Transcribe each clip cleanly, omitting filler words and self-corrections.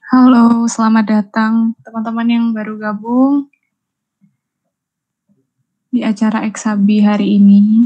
Halo, selamat datang teman-teman yang baru gabung di acara Eksabi hari ini.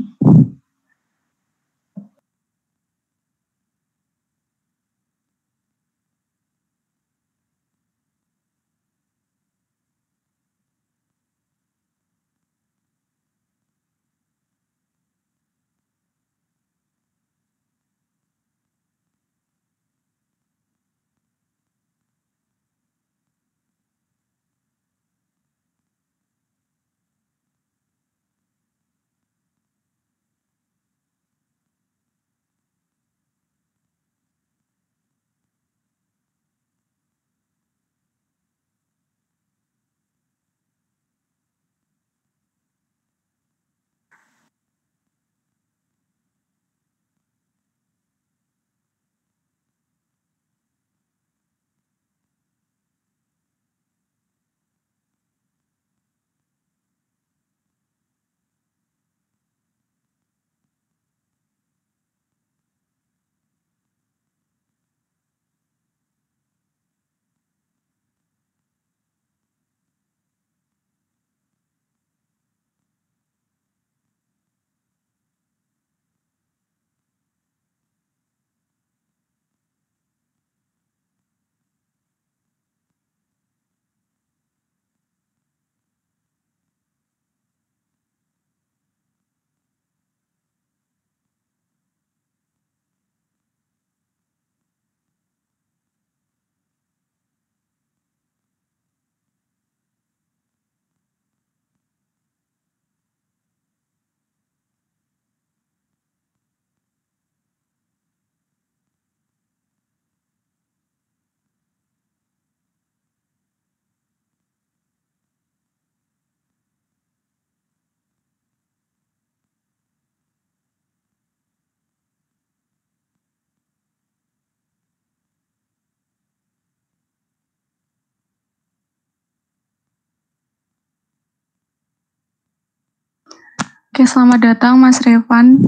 Oke, selamat datang Mas Revan.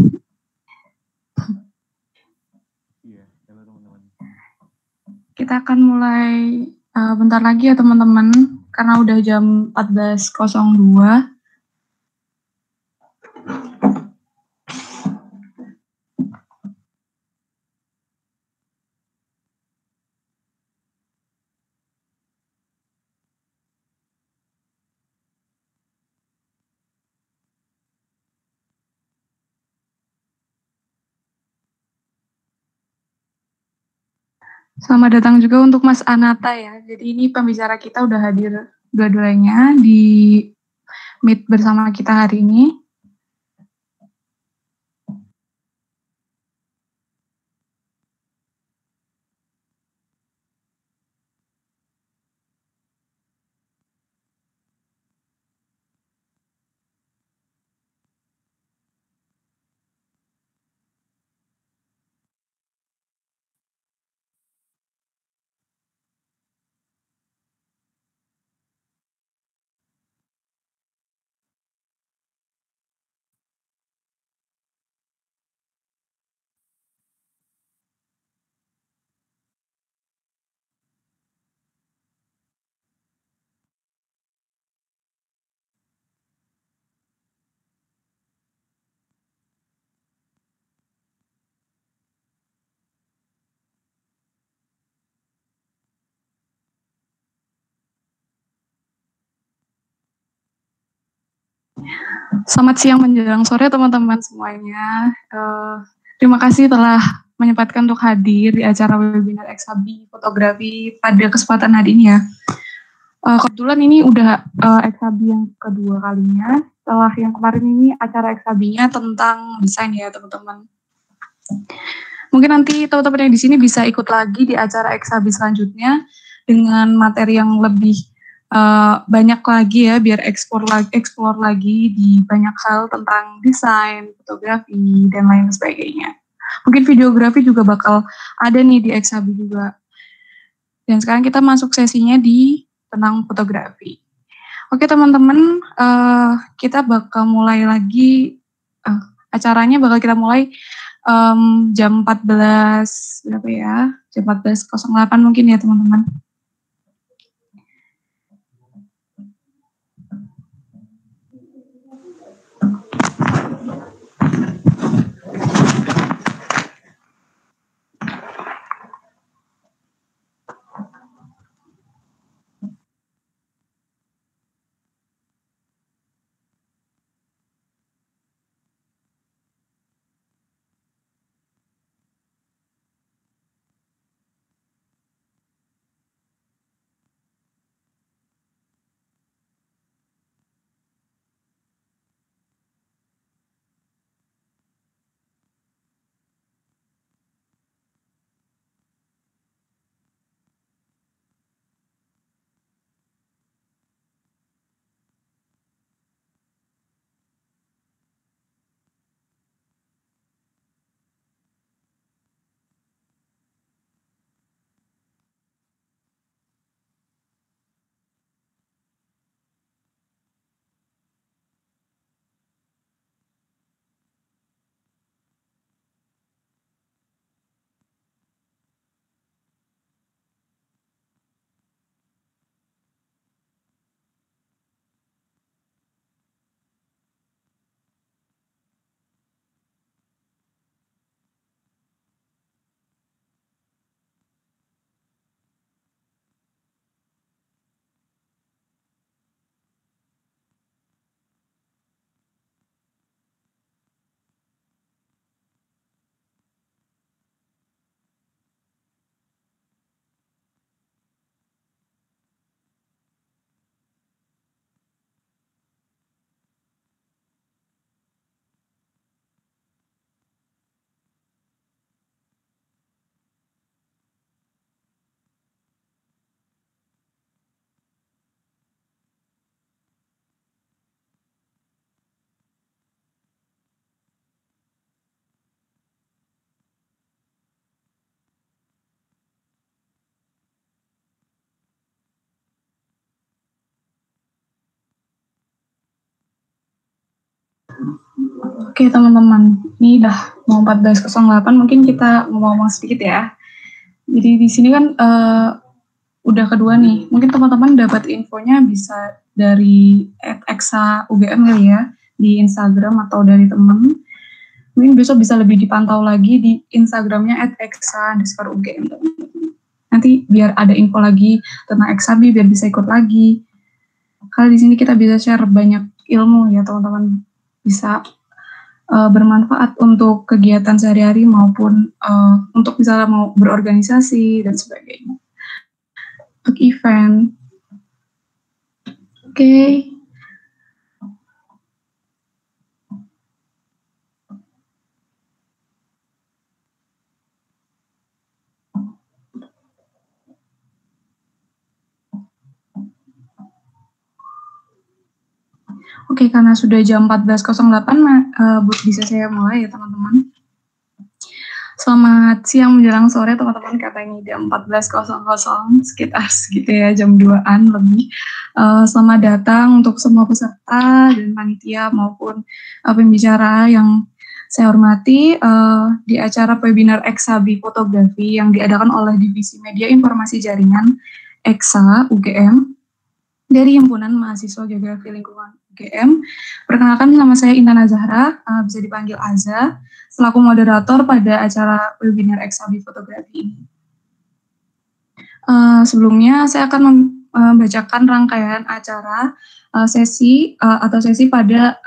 Iya, halo teman-teman. Kita akan mulai bentar lagi ya teman-teman, karena udah jam 14.02. Selamat datang juga untuk Mas Anata ya. Jadi ini pembicara kita udah hadir dua-duanya di meet bersama kita hari ini. Selamat siang menjelang sore teman-teman semuanya. Terima kasih telah menyempatkan untuk hadir di acara webinar XHB fotografi pada kesempatan hari ini ya. Kebetulan ini udah XHB yang kedua kalinya. Setelah yang kemarin ini acara XHB-nya tentang desain ya teman-teman. Mungkin nanti teman-teman yang di sini bisa ikut lagi di acara XHB selanjutnya dengan materi yang lebih banyak lagi ya, biar explore lagi di banyak hal tentang desain, fotografi, dan lain sebagainya. Mungkin videografi juga bakal ada nih di XHB juga. Dan sekarang kita masuk sesinya di tentang fotografi. Oke teman-teman, kita bakal mulai lagi, acaranya bakal kita mulai jam 14, berapa ya, jam 14.08 mungkin ya teman-teman. Oke teman-teman, ini udah mau 14.08, mungkin kita ngomong sedikit ya. Jadi di sini kan udah kedua nih, mungkin teman-teman dapat infonya bisa dari @exa_ugm kali ya, di Instagram atau dari teman. Mungkin besok bisa lebih dipantau lagi di Instagramnya @exa_ugm. Nanti biar ada info lagi tentang XHB, biar bisa ikut lagi. Kalau di sini kita bisa share banyak ilmu ya teman-teman, bisa bermanfaat untuk kegiatan sehari-hari maupun untuk misalnya mau berorganisasi dan sebagainya. Untuk event. Oke. Oke, karena sudah jam 14.08, bisa saya mulai ya teman-teman. Selamat siang menjelang sore teman-teman, katanya jam 14.00, sekitar segitu ya, jam 2-an lebih. Selamat datang untuk semua peserta dan panitia maupun pembicara yang saya hormati di acara webinar XHB Fotografi yang diadakan oleh Divisi Media Informasi Jaringan EXA UGM dari Himpunan Mahasiswa Geografi Lingkungan UGM. Perkenalkan, nama saya Intan Azahra, bisa dipanggil Aza, selaku moderator pada acara webinar XHB Fotografi ini. Sebelumnya saya akan membacakan rangkaian acara sesi pada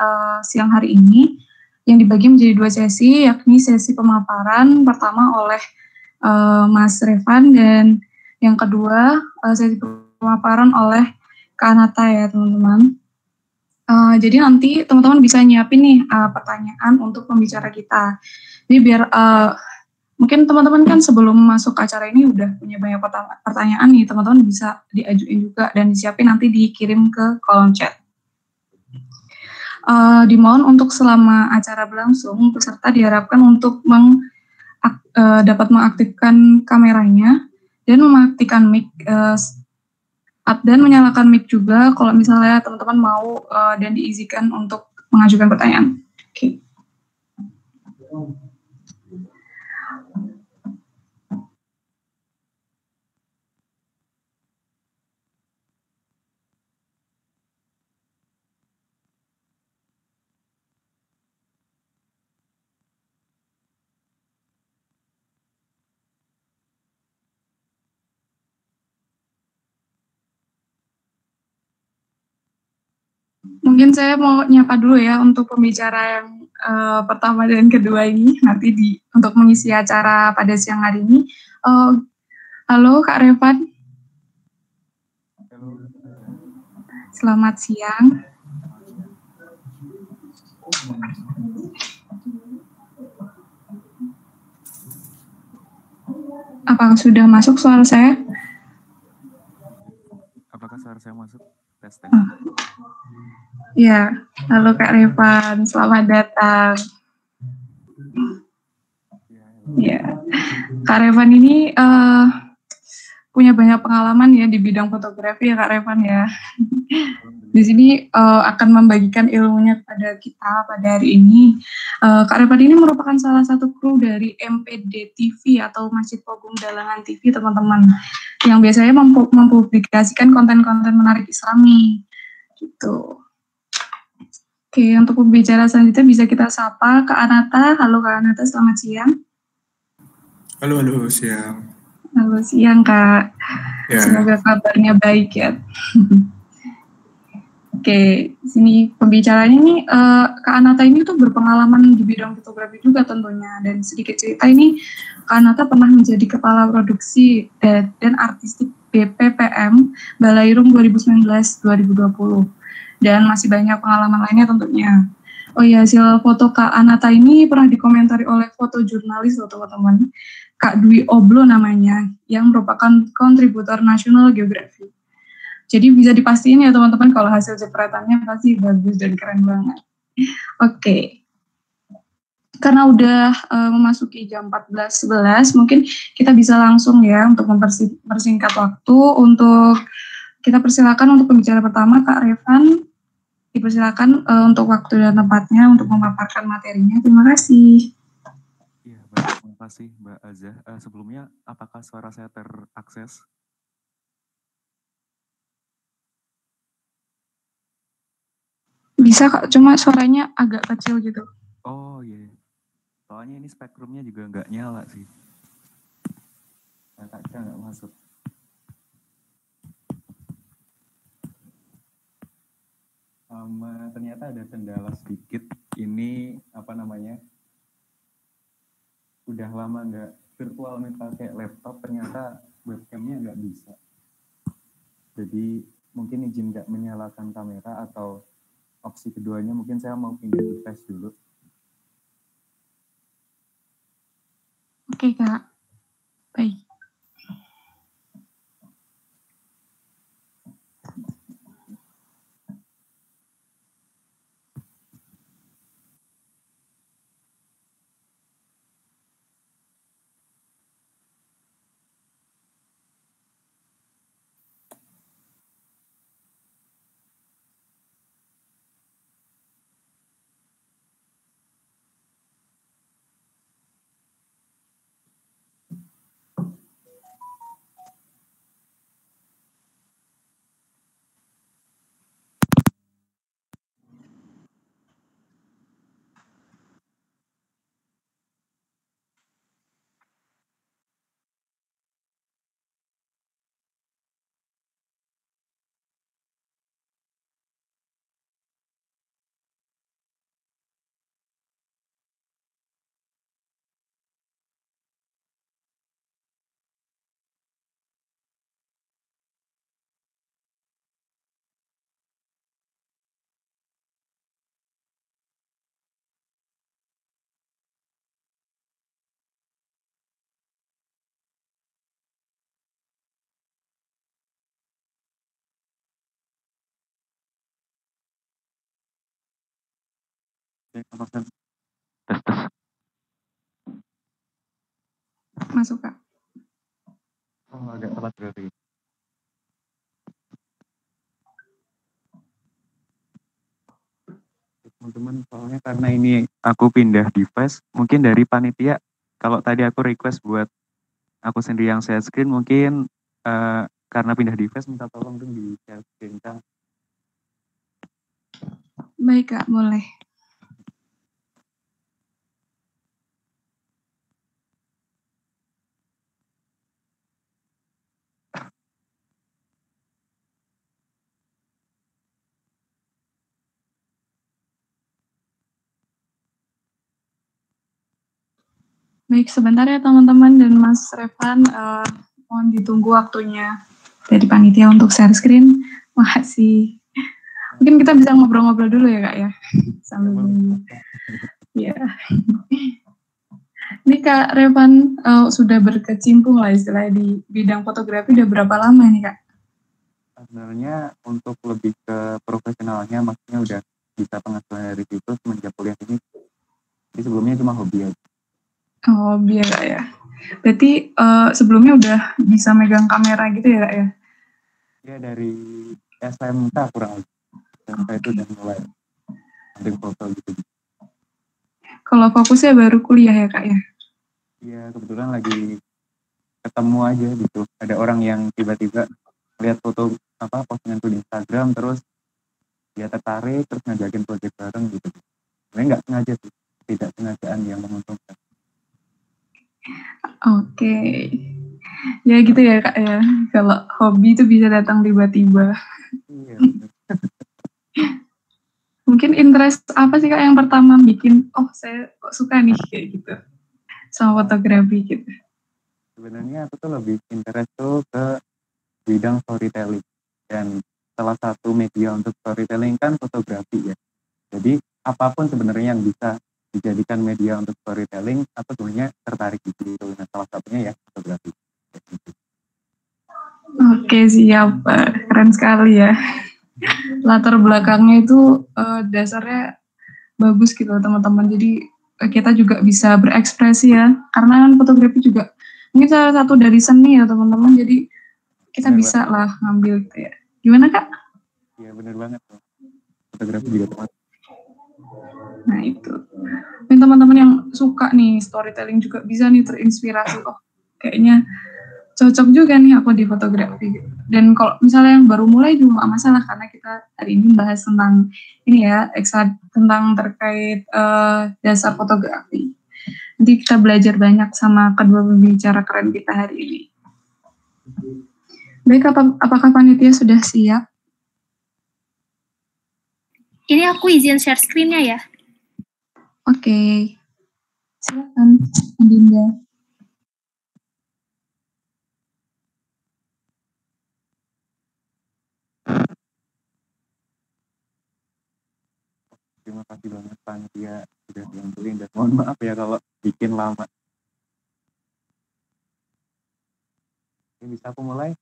siang hari ini, yang dibagi menjadi 2 sesi, yakni sesi pemaparan pertama oleh Mas Revan dan yang kedua sesi pemaparan oleh Kak Anata ya teman-teman. Jadi nanti teman-teman bisa nyiapin nih pertanyaan untuk pembicara kita. Jadi biar mungkin teman-teman kan sebelum masuk ke acara ini udah punya banyak pertanyaan nih, teman-teman bisa diajuin juga dan disiapin nanti dikirim ke kolom chat. Dimohon untuk selama acara berlangsung, peserta diharapkan untuk dapat mengaktifkan kameranya dan mematikan mic dan menyalakan mic juga kalau misalnya teman-teman mau dan diizinkan untuk mengajukan pertanyaan. Oke. Mungkin saya mau nyapa dulu ya untuk pembicara yang pertama dan kedua ini nanti untuk mengisi acara pada siang hari ini. Halo Kak Revan. Halo. Selamat siang. Apakah sudah masuk suara saya? Apakah suara saya masuk? Tes. Ya, halo Kak Revan, selamat datang. Ya, Kak Revan ini punya banyak pengalaman ya di bidang fotografi ya Kak Revan ya. Di sini akan membagikan ilmunya kepada kita pada hari ini. Kak Revan ini merupakan salah satu kru dari MPD TV atau Masjid Pogum Dalangan TV teman-teman, yang biasanya mempublikasikan konten-konten menarik Islami gitu. Oke, untuk pembicara selanjutnya bisa kita sapa Kak Anata. Halo Kak Anata, selamat siang. Halo, siang. Halo siang Kak. Ya. Semoga kabarnya baik ya. Oke, sini pembicaranya nih Kak Anata ini tuh berpengalaman di bidang fotografi juga tentunya, dan sedikit cerita ini Kak Anata pernah menjadi kepala produksi dan artistik BPPM Balairum 2019-2020 dan masih banyak pengalaman lainnya tentunya. Oh iya, hasil foto Kak Anata ini pernah dikomentari oleh fotojurnalis loh teman-teman, Kak Dwi Oblo namanya, yang merupakan kontributor National Geographic. Jadi bisa dipastiin ya teman-teman kalau hasil jepretannya pasti bagus dan keren banget. Oke. Karena udah memasuki jam 14.11, mungkin kita bisa langsung ya untuk mempersingkat waktu. Untuk kita persilakan untuk pembicara pertama Kak Revan. Dipersilakan untuk waktu dan tempatnya untuk memaparkan materinya. Terima kasih. Iya, baik. Terima kasih Mbak Azah. Sebelumnya, apakah suara saya terakses? Bisa Kak, cuma suaranya agak kecil gitu. Oh iya. Soalnya ini spektrumnya juga nggak nyala sih. Kakaknya nggak masuk. Ternyata ada kendala sedikit. Ini apa namanya? Udah lama nggak virtual nih pakai laptop, ternyata webcamnya nggak bisa. Jadi mungkin izin nggak menyalakan kamera, atau opsi keduanya mungkin saya mau pindah device dulu. Oke Kak, baik. Tes tes. Masuk Kak. Oh, agak telat berarti. Teman-teman, soalnya karena ini aku pindah device, mungkin dari panitia, kalau tadi aku request buat aku sendiri yang share screen, mungkin karena pindah device minta tolong dong di share screen kan. Baik Kak, boleh. Baik, sebentar ya teman-teman dan Mas Revan, mohon ditunggu waktunya dari panitia untuk share screen. Makasih. Mungkin kita bisa ngobrol-ngobrol dulu ya Kak ya, sambil nunggu. Ya. Ini Kak Revan sudah berkecimpung lah istilahnya di bidang fotografi udah berapa lama nih Kak? Sebenarnya untuk lebih ke profesionalnya, maksudnya udah bisa penghasilan dari situ semenjak kuliah ini. Jadi sebelumnya cuma hobi aja. Oh, biar Kak ya. Berarti sebelumnya udah bisa megang kamera gitu ya Kak ya? Ya dari SMK kurang lebih. SMK itu udah mulai ambil foto gitu. Kalau fokusnya baru kuliah ya Kak ya? Iya, kebetulan lagi ketemu aja gitu. Ada orang yang tiba-tiba lihat foto postingan di Instagram, terus dia tertarik, terus ngajakin project bareng gitu. Sebenarnya nggak sengaja sih, tidak sengajaan yang menguntungkan. Oke. Ya gitu ya Kak ya. Kalau hobi itu bisa datang tiba-tiba. Iya. Mungkin interest apa sih Kak yang pertama bikin, oh saya kok suka nih kayak gitu sama fotografi gitu. Sebenarnya aku tuh lebih interest tuh ke bidang storytelling, dan salah satu media untuk storytelling kan fotografi ya. Jadi apapun sebenarnya yang bisa dijadikan media untuk storytelling, aku sebenarnya tertarik di situ. Nah, salah satunya ya fotografi. Oke siap, keren sekali ya. Latar belakangnya itu dasarnya bagus gitu teman-teman. Jadi kita juga bisa berekspresi ya. Karena kan fotografi juga mungkin salah satu dari seni ya teman-teman. Jadi kita Bener bisa banget. lah ngambil gitu ya. Gimana Kak? Iya bener banget tuh. Fotografi juga teman. Nah itu. Dan teman-teman yang suka nih storytelling juga bisa nih terinspirasi. Oh kayaknya cocok juga nih aku di fotografi. Dan kalau misalnya yang baru mulai juga nggak masalah karena kita hari ini bahas tentang ini ya, tentang terkait dasar fotografi. Nanti kita belajar banyak sama kedua pembicara keren kita hari ini. Baik, apakah panitia sudah siap? Ini aku izin share screen-nya ya. Oke. Silakan, Adinda. Terima kasih banget panitia sudah dianturin, dan mohon maaf ya kalau bikin lama. Ini bisa aku mulai,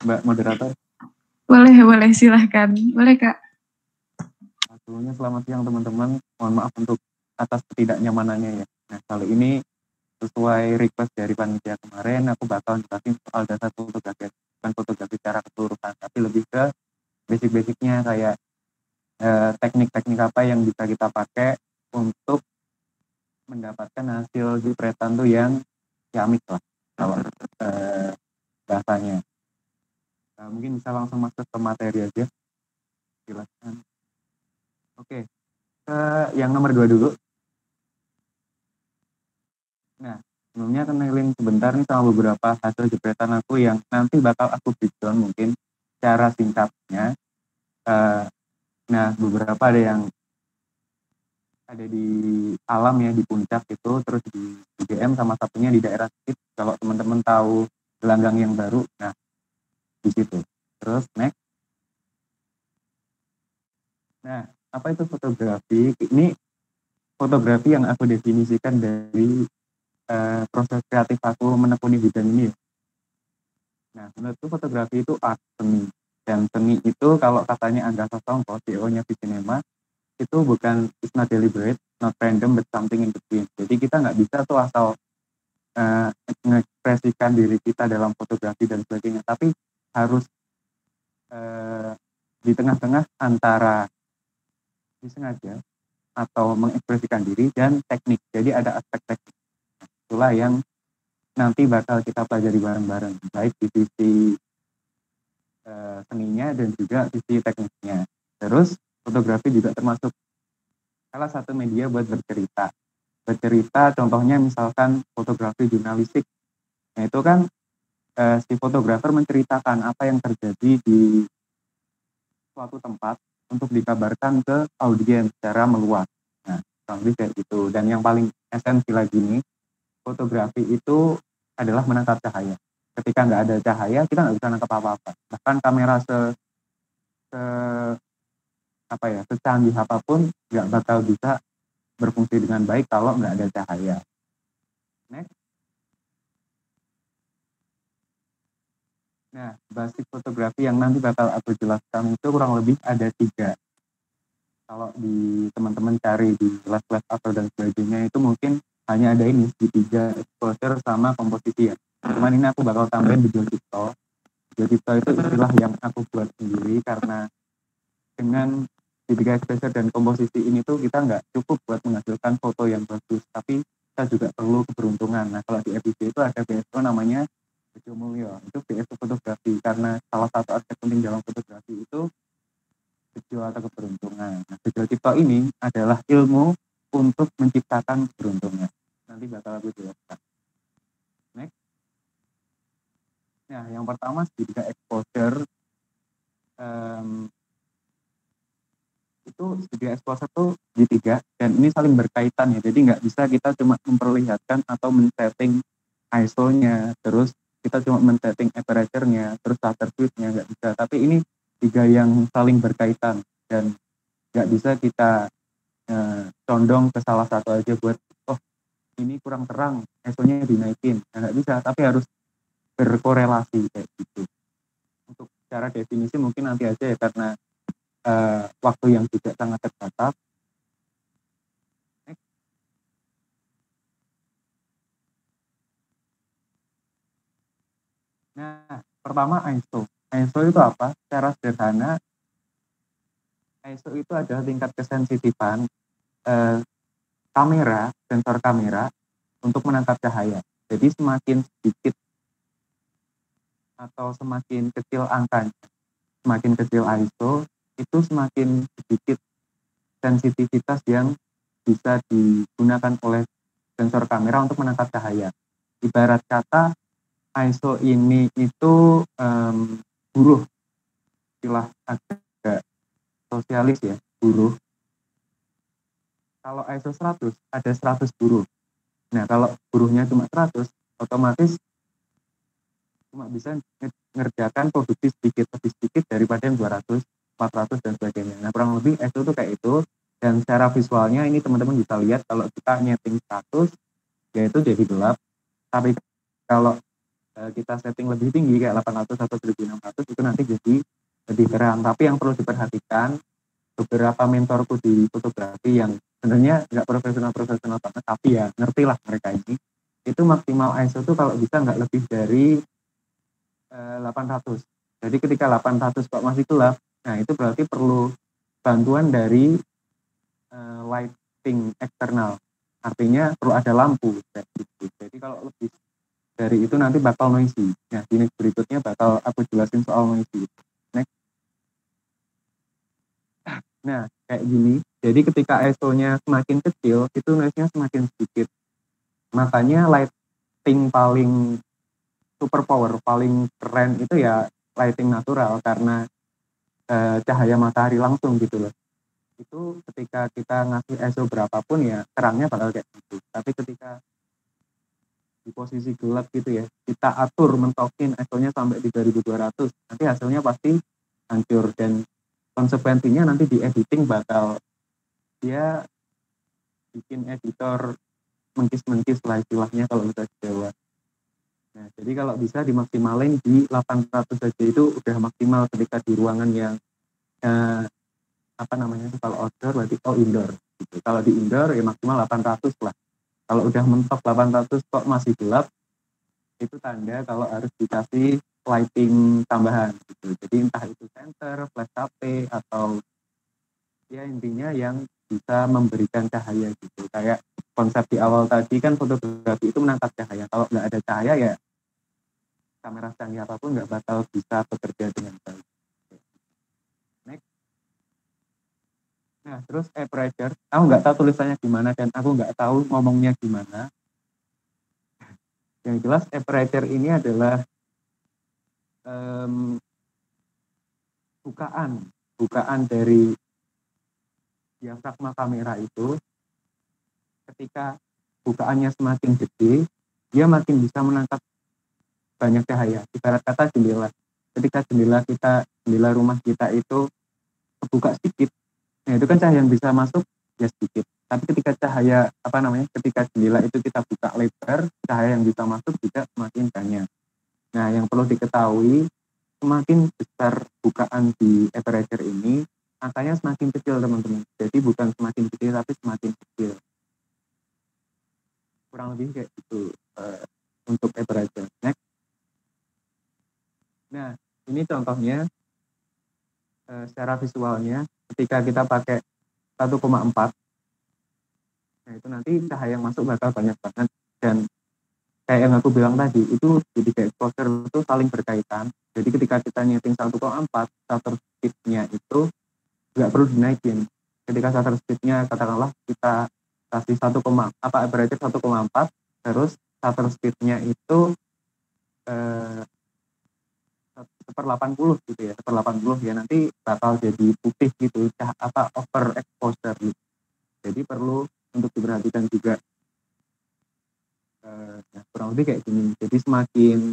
Mbak Moderator? Boleh, silahkan. Boleh, Kak. Sebelumnya selamat siang teman-teman, mohon maaf untuk atas ketidaknyamanannya ya. Nah kali ini sesuai request dari panitia kemarin, aku bakal jelasin soal dasar fotografi, bukan fotografi secara keseluruhan, tapi lebih ke basic-basicnya kayak teknik-teknik apa yang bisa kita pakai untuk mendapatkan hasil jepretan tuh yang ciamik lah kalau bahasanya. Nah, mungkin bisa langsung masuk ke materi aja. Silakan. Oke, yang nomor 2 dulu. Nah, sebelumnya kenalin sebentar nih sama beberapa hasil jepretan aku yang nanti bakal aku breakdown mungkin secara singkatnya. Nah, beberapa ada yang ada di alam ya, di puncak itu, terus di UGM, sama satunya di daerah Sikit. Kalau teman-teman tahu gelanggang yang baru, nah di situ. Terus next. Nah, apa itu fotografi? Ini fotografi yang aku definisikan dari proses kreatif aku menekuni bidang ini. Nah, menurutku fotografi itu art, seni. Dan seni itu kalau katanya Angga Sasongko, CEO-nya Visinema, itu bukan, it's not deliberate, not random, but something in between. Jadi kita nggak bisa tuh asal mengekspresikan diri kita dalam fotografi dan sebagainya, tapi harus di tengah-tengah antara disengaja atau mengekspresikan diri dan teknik. Jadi ada aspek teknik. Itulah yang nanti bakal kita pelajari bareng-bareng, baik di sisi seninya dan juga sisi tekniknya. Terus fotografi juga termasuk salah satu media buat bercerita. Bercerita contohnya misalkan fotografi jurnalistik. Nah itu kan si fotografer menceritakan apa yang terjadi di suatu tempat untuk dikabarkan ke audiens secara meluas. Nah, kurang lebih kayak gitu. Dan yang paling esensi lagi nih, fotografi itu adalah menangkap cahaya. Ketika nggak ada cahaya, kita nggak bisa nangkap apa-apa. Bahkan kamera secanggih apapun nggak bakal bisa berfungsi dengan baik kalau nggak ada cahaya. Next. Nah, basic fotografi yang nanti bakal aku jelaskan itu kurang lebih ada 3. Kalau di teman-teman cari di les-les atau dan sebagainya itu mungkin hanya ada ini segitiga, exposure sama komposisi ya. Cuman ini aku bakal tambahin video Cipto. Video Cipto itu istilah yang aku buat sendiri karena dengan segitiga, exposure dan komposisi ini tuh kita nggak cukup buat menghasilkan foto yang bagus, tapi kita juga perlu keberuntungan. Nah kalau di FIB itu ada BSO namanya Bejo Mulyo, itu BSO fotografi, karena salah satu aspek penting dalam fotografi itu bejo atau keberuntungan. Nah, bejo Cipto ini adalah ilmu untuk menciptakan keberuntungan. Nanti bakal aku jelaskan. Next. Nah, yang pertama segitiga exposure. Itu segitiga exposure tuh segitiga dan ini saling berkaitan ya. Jadi nggak bisa kita cuma memperlihatkan atau men-setting ISO-nya, terus kita cuma men-setting aperture-nya, terus shutter speed-nya, nggak bisa. Tapi ini 3 yang saling berkaitan dan nggak bisa kita condong ke salah satu aja buat ini kurang terang, ISO-nya dinaikin. Nah, nggak bisa, tapi harus berkorelasi kayak gitu. Untuk cara definisi mungkin nanti aja ya, karena waktu yang juga sangat terbatas. Nah, pertama ISO. ISO itu apa? Secara sederhana, ISO itu adalah tingkat kesensitifan kamera, sensor kamera untuk menangkap cahaya. Jadi semakin sedikit atau semakin kecil angkanya, semakin kecil ISO, itu semakin sedikit sensitivitas yang bisa digunakan oleh sensor kamera untuk menangkap cahaya. Ibarat kata ISO ini itu buruh, istilah agak sosialis ya, buruh. Kalau ISO 100, ada 100 buruh. Nah, kalau buruhnya cuma 100, otomatis cuma bisa ngerjakan produksi sedikit lebih sedikit daripada yang 200, 400, dan sebagainya. Nah, kurang lebih ISO itu kayak itu. Dan secara visualnya ini teman-teman bisa lihat kalau kita nyeting status, yaitu jadi gelap. Tapi kalau kita setting lebih tinggi kayak 800 atau 1600 itu nanti jadi lebih terang. Tapi yang perlu diperhatikan, beberapa mentorku di fotografi yang sebenarnya nggak profesional banget, tapi ya ngerti lah mereka ini, itu maksimal ISO itu kalau bisa nggak lebih dari 800. Jadi ketika 800 kok masih gelap, nah itu berarti perlu bantuan dari lighting eksternal. Artinya perlu ada lampu. Jadi kalau lebih dari itu nanti bakal noisy. Nah, di next berikutnya bakal aku jelasin soal noisy. Next. Nah, kayak gini. Jadi ketika ISO-nya semakin kecil, itu noise-nya semakin sedikit. Makanya lighting paling super power, paling keren itu ya lighting natural, karena cahaya matahari langsung gitu loh. Itu ketika kita ngasih ISO berapapun ya terangnya bakal kayak gitu. Tapi ketika di posisi gelap gitu ya, kita atur mentokin ISO-nya sampai 3200, nanti hasilnya pasti hancur, dan konsekuensinya nanti di editing bakal dia bikin editor mengkis-mengkis lah istilahnya kalau bisa Jawa. Nah, jadi kalau bisa dimaksimalin di 800 saja itu udah maksimal ketika di ruangan yang apa namanya itu, kalau outdoor berarti indoor gitu. Kalau di indoor ya maksimal 800 lah. Kalau udah mentok 800 kok masih gelap, itu tanda kalau harus dikasih lighting tambahan gitu. Jadi entah itu sensor, flash HP, atau ya intinya yang bisa memberikan cahaya gitu. Kayak konsep di awal tadi kan fotografi itu menangkap cahaya. Kalau nggak ada cahaya ya kamera canggih apapun nggak bakal bisa bekerja dengan baik. Next. Nah, terus aperture, aku nggak tahu tulisannya gimana dan aku nggak tahu ngomongnya gimana. Yang jelas aperture ini adalah bukaan dari diafragma kamera itu. Ketika bukaannya semakin gede, dia makin bisa menangkap banyak cahaya. Ibarat kata jendela. Ketika jendela rumah kita itu kebuka sedikit, nah itu kan cahaya yang bisa masuk ya sedikit. Tapi ketika ketika jendela itu kita buka lebar, cahaya yang bisa masuk juga semakin banyak. Nah, yang perlu diketahui, semakin besar bukaan di aperture ini, angkanya semakin kecil teman-teman. Jadi bukan semakin kecil, tapi semakin kecil. Kurang lebih kayak gitu untuk aperture. Next. Nah, ini contohnya secara visualnya ketika kita pakai 1,4, nah itu nanti cahaya yang masuk bakal banyak banget, dan kayak yang aku bilang tadi, itu jadi kayak exposure itu saling berkaitan. Jadi ketika kita nyeting 1,4, shutter speed-nya itu nggak perlu dinaikin. Ketika shutter speed-nya katakanlah kita kasih aperture 1,4, terus shutter speed-nya itu 1/80 gitu ya, 1/80 ya, nanti bakal jadi putih gitu, over exposure gitu. Jadi perlu untuk diperhatikan juga. Kurang lebih kayak gini. Jadi semakin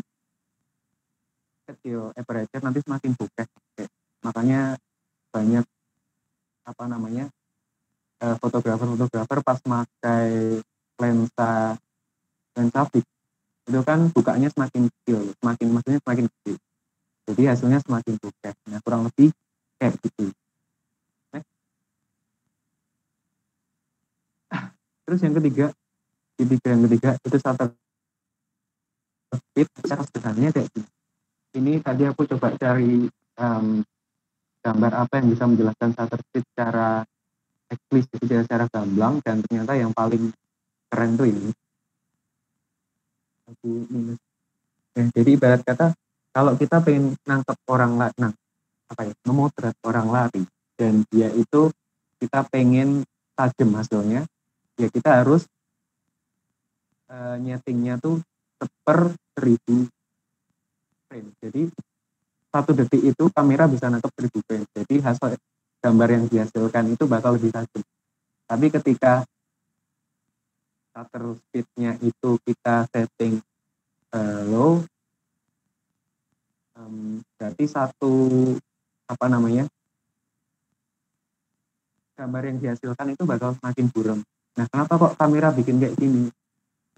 kecil aperture nanti semakin bokeh. Makanya banyak fotografer pas pakai lensa fix itu kan bukanya semakin kecil, maksudnya semakin kecil. Jadi hasilnya semakin bokeh. Nah, kurang lebih kayak gitu. Terus yang ketiga itu shutter speed. Secara sederhananya kayak gini. Ini tadi aku coba cari gambar apa yang bisa menjelaskan shutter speed secara eksplisit, secara gamblang, dan ternyata yang paling keren tuh ini. Jadi ibarat kata kalau kita pengen nangkep orang memotret orang lari, dan dia itu kita pengen tajam hasilnya, ya kita harus nyetingnya tuh 1/1000 frame. Jadi 1 detik itu kamera bisa nangkep 1000 frame. Jadi hasil gambar yang dihasilkan itu bakal lebih tajam. Tapi ketika shutter speed-nya itu kita setting low, berarti gambar yang dihasilkan itu bakal semakin buram. Nah, kenapa kok kamera bikin kayak gini?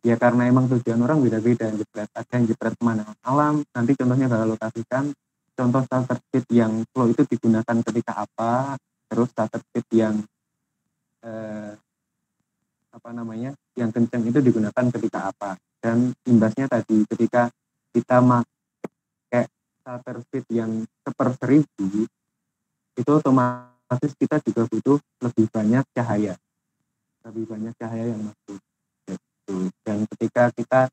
Ya karena emang tujuan orang beda-beda. Ada yang jepret kemana alam, nanti contohnya bakal lokasikan contoh shutter speed yang slow itu digunakan ketika apa, terus shutter speed yang yang kencang itu digunakan ketika apa. Dan imbasnya tadi ketika kita pakai shutter speed yang 1/1000, itu otomatis kita juga butuh lebih banyak cahaya yang masuk gitu. Dan ketika kita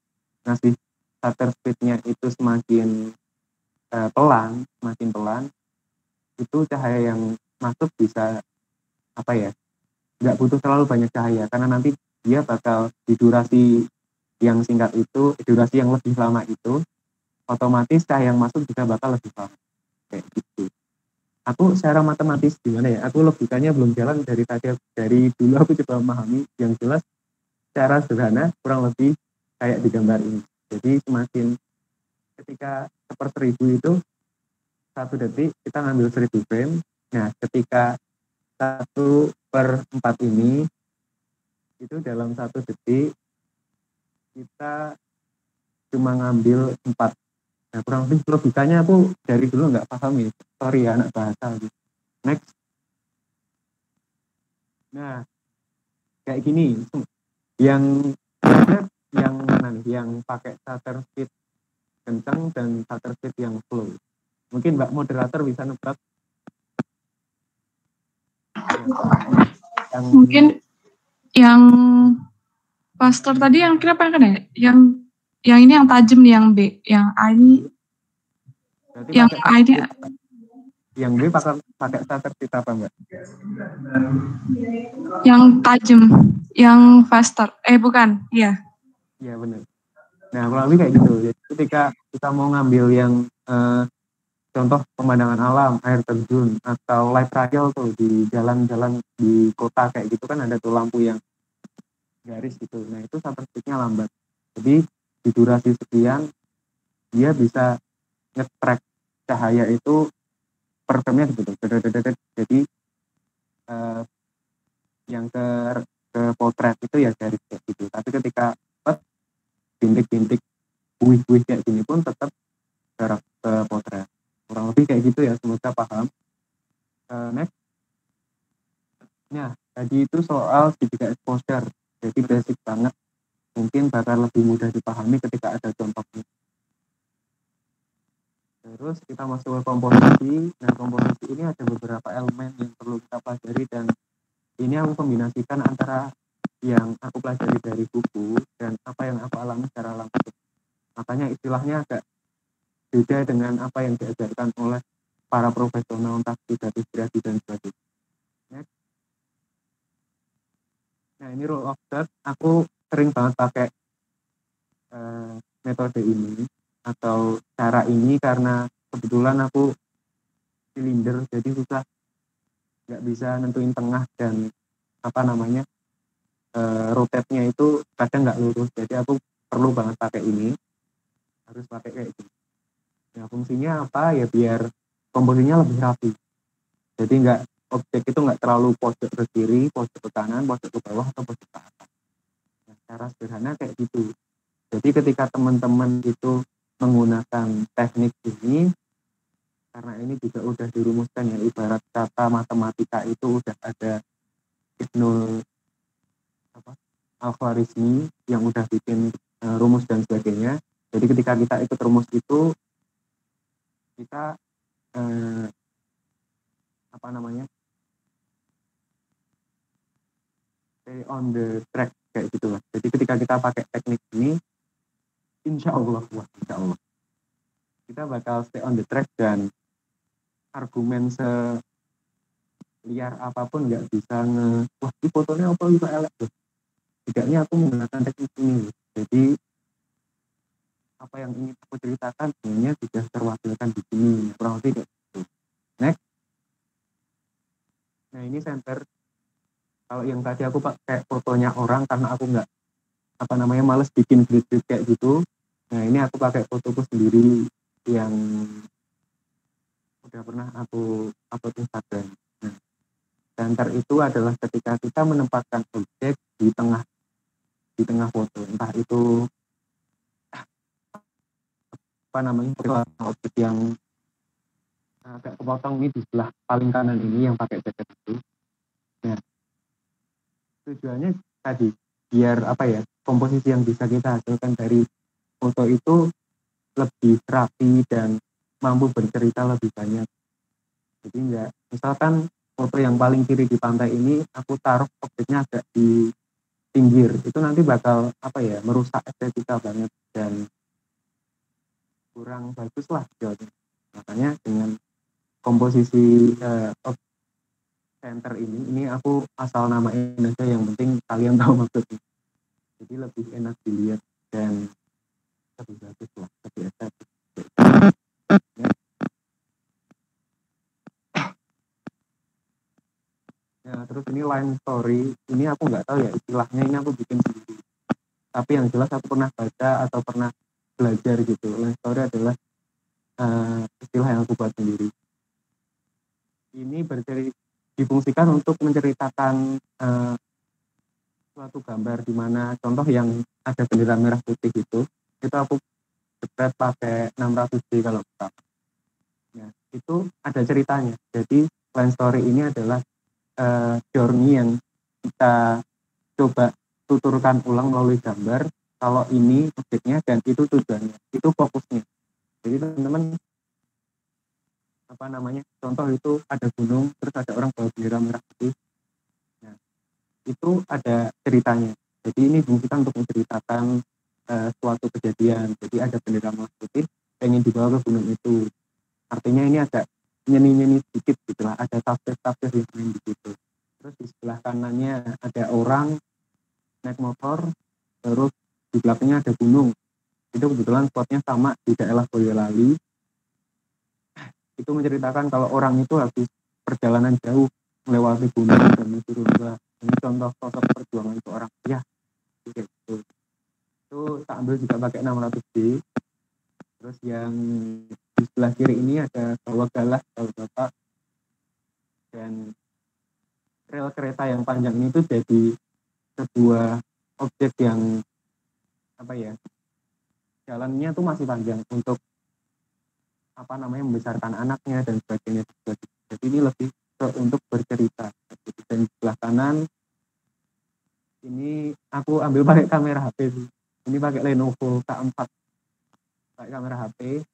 ngasih shutter speed-nya itu semakin pelan, itu cahaya yang masuk bisa nggak butuh terlalu banyak cahaya, karena nanti dia bakal di durasi yang singkat itu, durasi yang lebih lama itu, otomatis cahaya yang masuk juga bakal lebih lama kayak gitu. Aku secara matematis gimana ya, aku logikanya belum jalan dari dulu aku coba memahami. Yang jelas secara sederhana kurang lebih kayak di gambar ini. Jadi semakin ketika 1/1000 itu 1 detik kita ngambil 1000 frame. Nah, ketika 1/4 ini itu dalam 1 detik kita cuma ngambil 4. Nah, kurang lebih logikanya aku dari dulu nggak paham ya. Sorry ya, anak bahasa gitu. Next. Nah, kayak gini, yang mana nih? Yang pakai shutter speed kencang dan shutter speed yang slow. Mungkin Mbak moderator bisa nebak yang Mungkin yang faster tadi yang kenapa kan ya? Yang ini yang tajam nih, yang B, yang A ini, berarti yang pakai A ini yang B pakai shutter speed apa Mbak? yang tajam, yang faster. Bukan, iya. Iya benar. Nah kurang lebih kayak gitu. Jadi ketika kita mau ngambil yang contoh pemandangan alam, air terjun, atau light trial tuh di jalan-jalan di kota kayak gitu kan ada tuh lampu yang garis gitu. Nah itu shutter speednya lambat. Jadi di durasi sekian dia bisa nge-track cahaya itu per frame-nya gitu. Jadi yang ke potret itu ya garis kayak gitu. Tapi ketika bintik-bintik buih-buih kayak gini pun tetap jarak ke potret. Kurang lebih kayak gitu ya, semoga paham. Next. Nah, tadi itu soal segitiga exposure. Jadi basic banget. Mungkin bakal lebih mudah dipahami ketika ada contohnya. Terus kita masuk ke komposisi. Nah, komposisi ini ada beberapa elemen yang perlu kita pelajari dan ini aku kombinasikan antara yang aku pelajari dari buku dan apa yang aku alami secara langsung. Makanya istilahnya agak beda dengan apa yang diajarkan oleh para profesional entah tidak inspirasi dan sebagainya. Next. Nah ini rule of third, aku sering banget pakai metode ini atau cara ini karena kebetulan aku silinder jadi susah, nggak bisa nentuin tengah dan apa namanya rotate-nya itu kadang nggak lurus, jadi aku perlu banget pakai ini, harus pakai kayak gitu. Nah fungsinya apa ya, biar komposisinya lebih rapi, jadi nggak objek itu nggak terlalu pojok ke kiri, pojok ke kanan, pojok ke bawah atau pojok ke atas. Nah, cara sederhana kayak gitu. Jadi ketika teman-teman itu menggunakan teknik ini, karena ini juga udah dirumuskan ya, ibarat kata matematika itu udah ada Ibnu Al-Khwarizmi yang udah bikin rumus dan sebagainya. Jadi ketika kita ikut rumus itu, kita stay on the track kayak gitu lah. Jadi ketika kita pakai teknik ini, insya Allah kita bakal stay on the track dan argumen seliar apapun nggak bisa wah ini fotonya apa bisa elek loh. Tidaknya aku menggunakan teknik ini. Jadi apa yang ingin aku ceritakan sebenarnya sudah terwakilkan di sini. Kurang lebih kayak gitu. Next. Nah ini center. Kalau yang tadi aku pakai fotonya orang karena aku nggak males bikin grid kayak gitu. Nah ini aku pakai fotoku sendiri yang udah pernah aku upload Instagram. Nah, center itu adalah ketika kita menempatkan objek di tengah foto, entah itu objek yang agak kepotong ini di sebelah paling kanan ini yang pakai jaket itu. Nah, tujuannya tadi biar komposisi yang bisa kita hasilkan dari foto itu lebih rapi dan mampu bercerita lebih banyak. Jadi enggak, misalkan foto yang paling kiri di pantai ini aku taruh objeknya agak di pinggir, itu nanti bakal merusak estetika banget dan kurang bagus lah jadinya. Makanya dengan komposisi center ini aku asal namain aja, yang penting kalian tahu maksudnya. Jadi lebih enak dilihat dan lebih bagus lah, lebih estetik. Nah, terus ini line story, ini aku nggak tahu ya istilahnya, ini aku bikin sendiri. Tapi yang jelas aku pernah baca atau pernah belajar gitu. Line story adalah istilah yang aku buat sendiri. Ini difungsikan untuk menceritakan suatu gambar di mana contoh yang ada bendera merah putih itu aku jepret pakai 600D kalau bukan. Ya, itu ada ceritanya. Jadi line story ini adalah journey yang kita coba tuturkan ulang melalui gambar kalau ini objeknya dan itu tujuannya, itu fokusnya. Jadi teman-teman contoh itu ada gunung terus ada orang bawa bendera merah putih. Nah, itu ada ceritanya. Jadi ini kita untuk menceritakan suatu kejadian. Jadi ada bendera merah putih pengen dibawa ke gunung itu. Artinya ini agak nyeni-nyeni sedikit gitulah, ada tafsir-tafsir yang main di situ. Terus di sebelah kanannya ada orang naik motor, terus di belakangnya ada gunung. Itu kebetulan spotnya sama di daerah Boyolali. Itu menceritakan kalau orang itu habis perjalanan jauh melewati gunung dan turun ke. Ini contoh sosok perjuangan seorang pria. Gitu. Itu tak ambil juga pakai 600D. Terus yang di sebelah kiri ini ada Bawah Galah, Bawah Bapak. Dan rel kereta yang panjang ini tuh jadi sebuah objek yang jalannya tuh masih panjang untuk membesarkan anaknya dan sebagainya. Jadi ini lebih untuk bercerita. Dan di sebelah kanan ini aku ambil pakai kamera HP. Ini pakai Lenovo K4 pakai kamera HP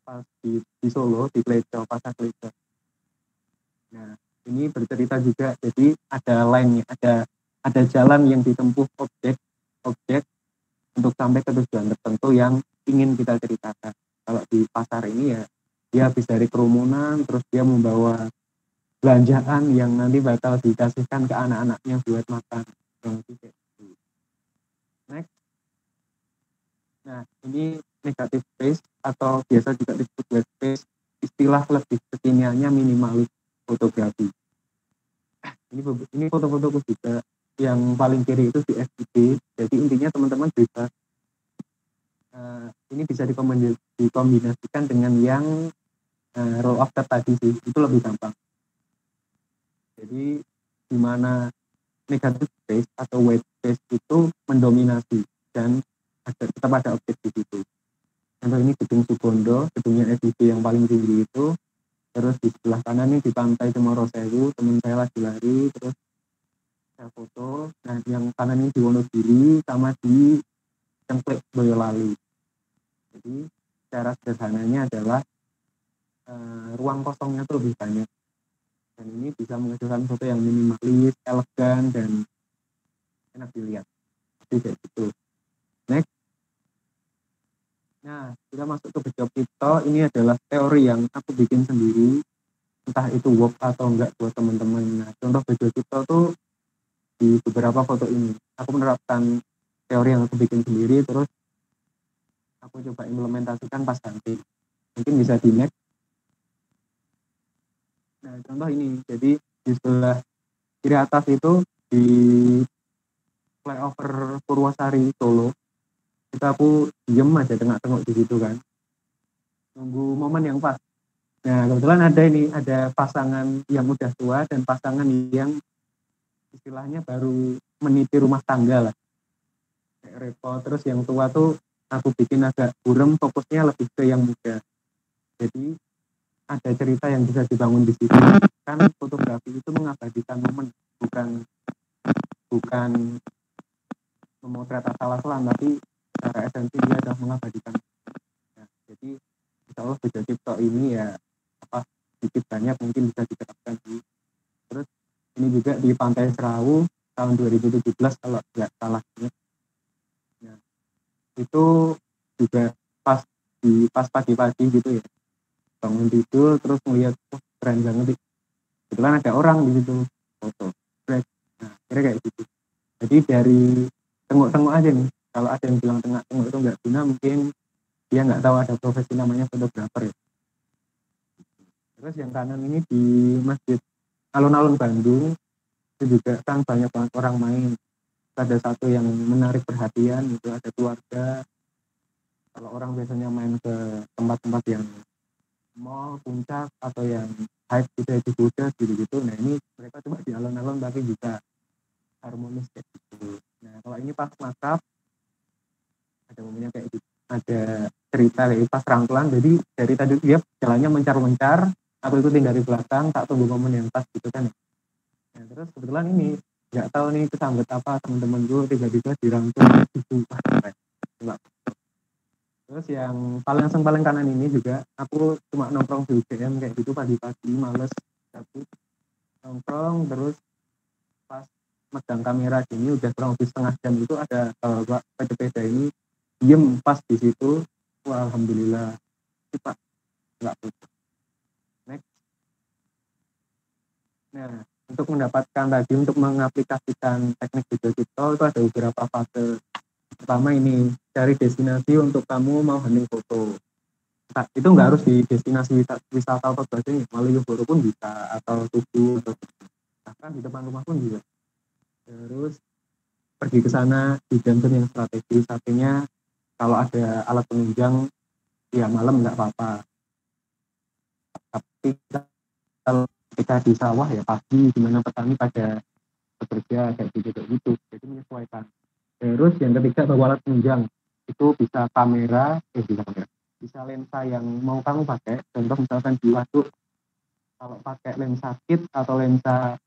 pas di Solo, di Pleco, Pasar Pleco. Nah, ini bercerita juga. Jadi ada line-nya, ada jalan yang ditempuh objek untuk sampai ke tujuan tertentu yang ingin kita ceritakan. Kalau di pasar ini ya dia habis dari kerumunan, terus dia membawa belanjaan yang nanti bakal dikasihkan ke anak-anaknya buat makan. Next. Nah, ini negative space atau biasa juga disebut white space, istilah lebih kekiniannya minimalis fotografi. Ini foto-fotoku juga yang paling kiri itu di FIB. Jadi intinya teman-teman bisa ini bisa dikombinasikan dengan yang roll after tadi sih, itu lebih gampang. Jadi di mana negative space atau white space itu mendominasi dan tetap ada objek di situ. Contoh ini gedung Subondo, gedungnya FIB yang paling tinggi itu. Terus di sebelah kanan ini di pantai Cemorosewu, teman saya lagi lari, terus saya foto. Nah yang kanan ini di Wonogiri sama di Cengklik Boyolali. Jadi cara sederhananya adalah ruang kosongnya itu lebih banyak. Dan ini bisa menghasilkan foto yang minimalis, elegan, dan enak dilihat. Jadi kayak gitu. Next. Nah, kita masuk ke Bejo Cipto. Ini adalah teori yang aku bikin sendiri. Entah itu work atau enggak buat teman-teman. Nah, contoh Bejo Cipto tuh di beberapa foto ini. Aku menerapkan teori yang aku bikin sendiri, terus aku coba implementasikan pas nanti. Mungkin bisa di next. Nah, contoh ini. Jadi di sebelah kiri atas itu di flyover Purwosari Solo. Itu aku diem aja tengok-tengok di situ kan. Nunggu momen yang pas. Nah, kebetulan ada pasangan yang udah tua dan pasangan yang istilahnya baru meniti rumah tangga lah. Kayak repot. Terus yang tua tuh aku bikin agak burem, fokusnya lebih ke yang muda. Jadi ada cerita yang bisa dibangun di situ. Kan fotografi itu mengabadikan momen, bukan memotret asal-asalan, tapi secara esensi dia adalah mengabadikan. Nah, jadi insya Allah Bejo Cipto ini ya sedikit banyak mungkin bisa diterapkan di. Terus ini juga di Pantai Serawu tahun 2017 kalau nggak salah. Nah, itu juga pas pagi-pagi gitu ya, bangun tidur terus melihat keren banget. Kebetulan ada orang di situ foto. Nah, kira kayak gitu. Jadi dari tengok-tengok aja nih. Kalau ada yang bilang tengok itu nggak guna, mungkin dia nggak tahu ada profesi namanya fotografer ya. Terus yang kanan ini di Masjid Alun-Alun Bandung, itu juga kan banyak banget orang main. Ada satu yang menarik perhatian, itu ada keluarga. Kalau orang biasanya main ke tempat-tempat yang mall, puncak, atau yang hype di Buddha gitu-gitu. Nah ini mereka cuma di alun-alun tapi juga harmonis kayak gitu. Nah kalau ini pas makap, ada momennya kayak gitu. Ada cerita dari pas rangkulan, jadi dari tadi dia jalannya mencar-mencar, aku ikutin dari belakang, tak tunggu momen yang pas gitu kan. Nah, terus Terus kebetulan ini nggak tahu nih kesambet apa teman-teman gue tiba-tiba dirangkul gitu. Terus yang paling kanan ini juga aku cuma nongkrong di UGM kayak gitu pagi-pagi males tapi nongkrong terus pas megang kamera gini udah kurang lebih setengah jam itu ada Pak sepeda ini diem pas di situ. Wah, alhamdulillah cepat nggak putus. Next. Nah, untuk mendapatkan tadi untuk mengaplikasikan teknik video call itu ada beberapa fase. Pertama ini cari destinasi untuk kamu mau hunting foto. Nah, itu nggak harus di destinasi wisata atau sebagainya, Malioboro pun bisa atau Tugu atau bahkan di depan rumah pun bisa. Terus pergi ke sana di jam-jam yang strategis, artinya kalau ada alat penunjang ya malam nggak apa-apa. Tapi kalau ketika di sawah ya pagi, di mana petani pada bekerja kayak gitu, jadi menyesuaikan. Terus yang ketiga bawa alat penunjang, itu bisa kamera, bisa lensa yang mau kamu pakai. Contoh misalkan di waduk, kalau pakai lensa kit atau lensa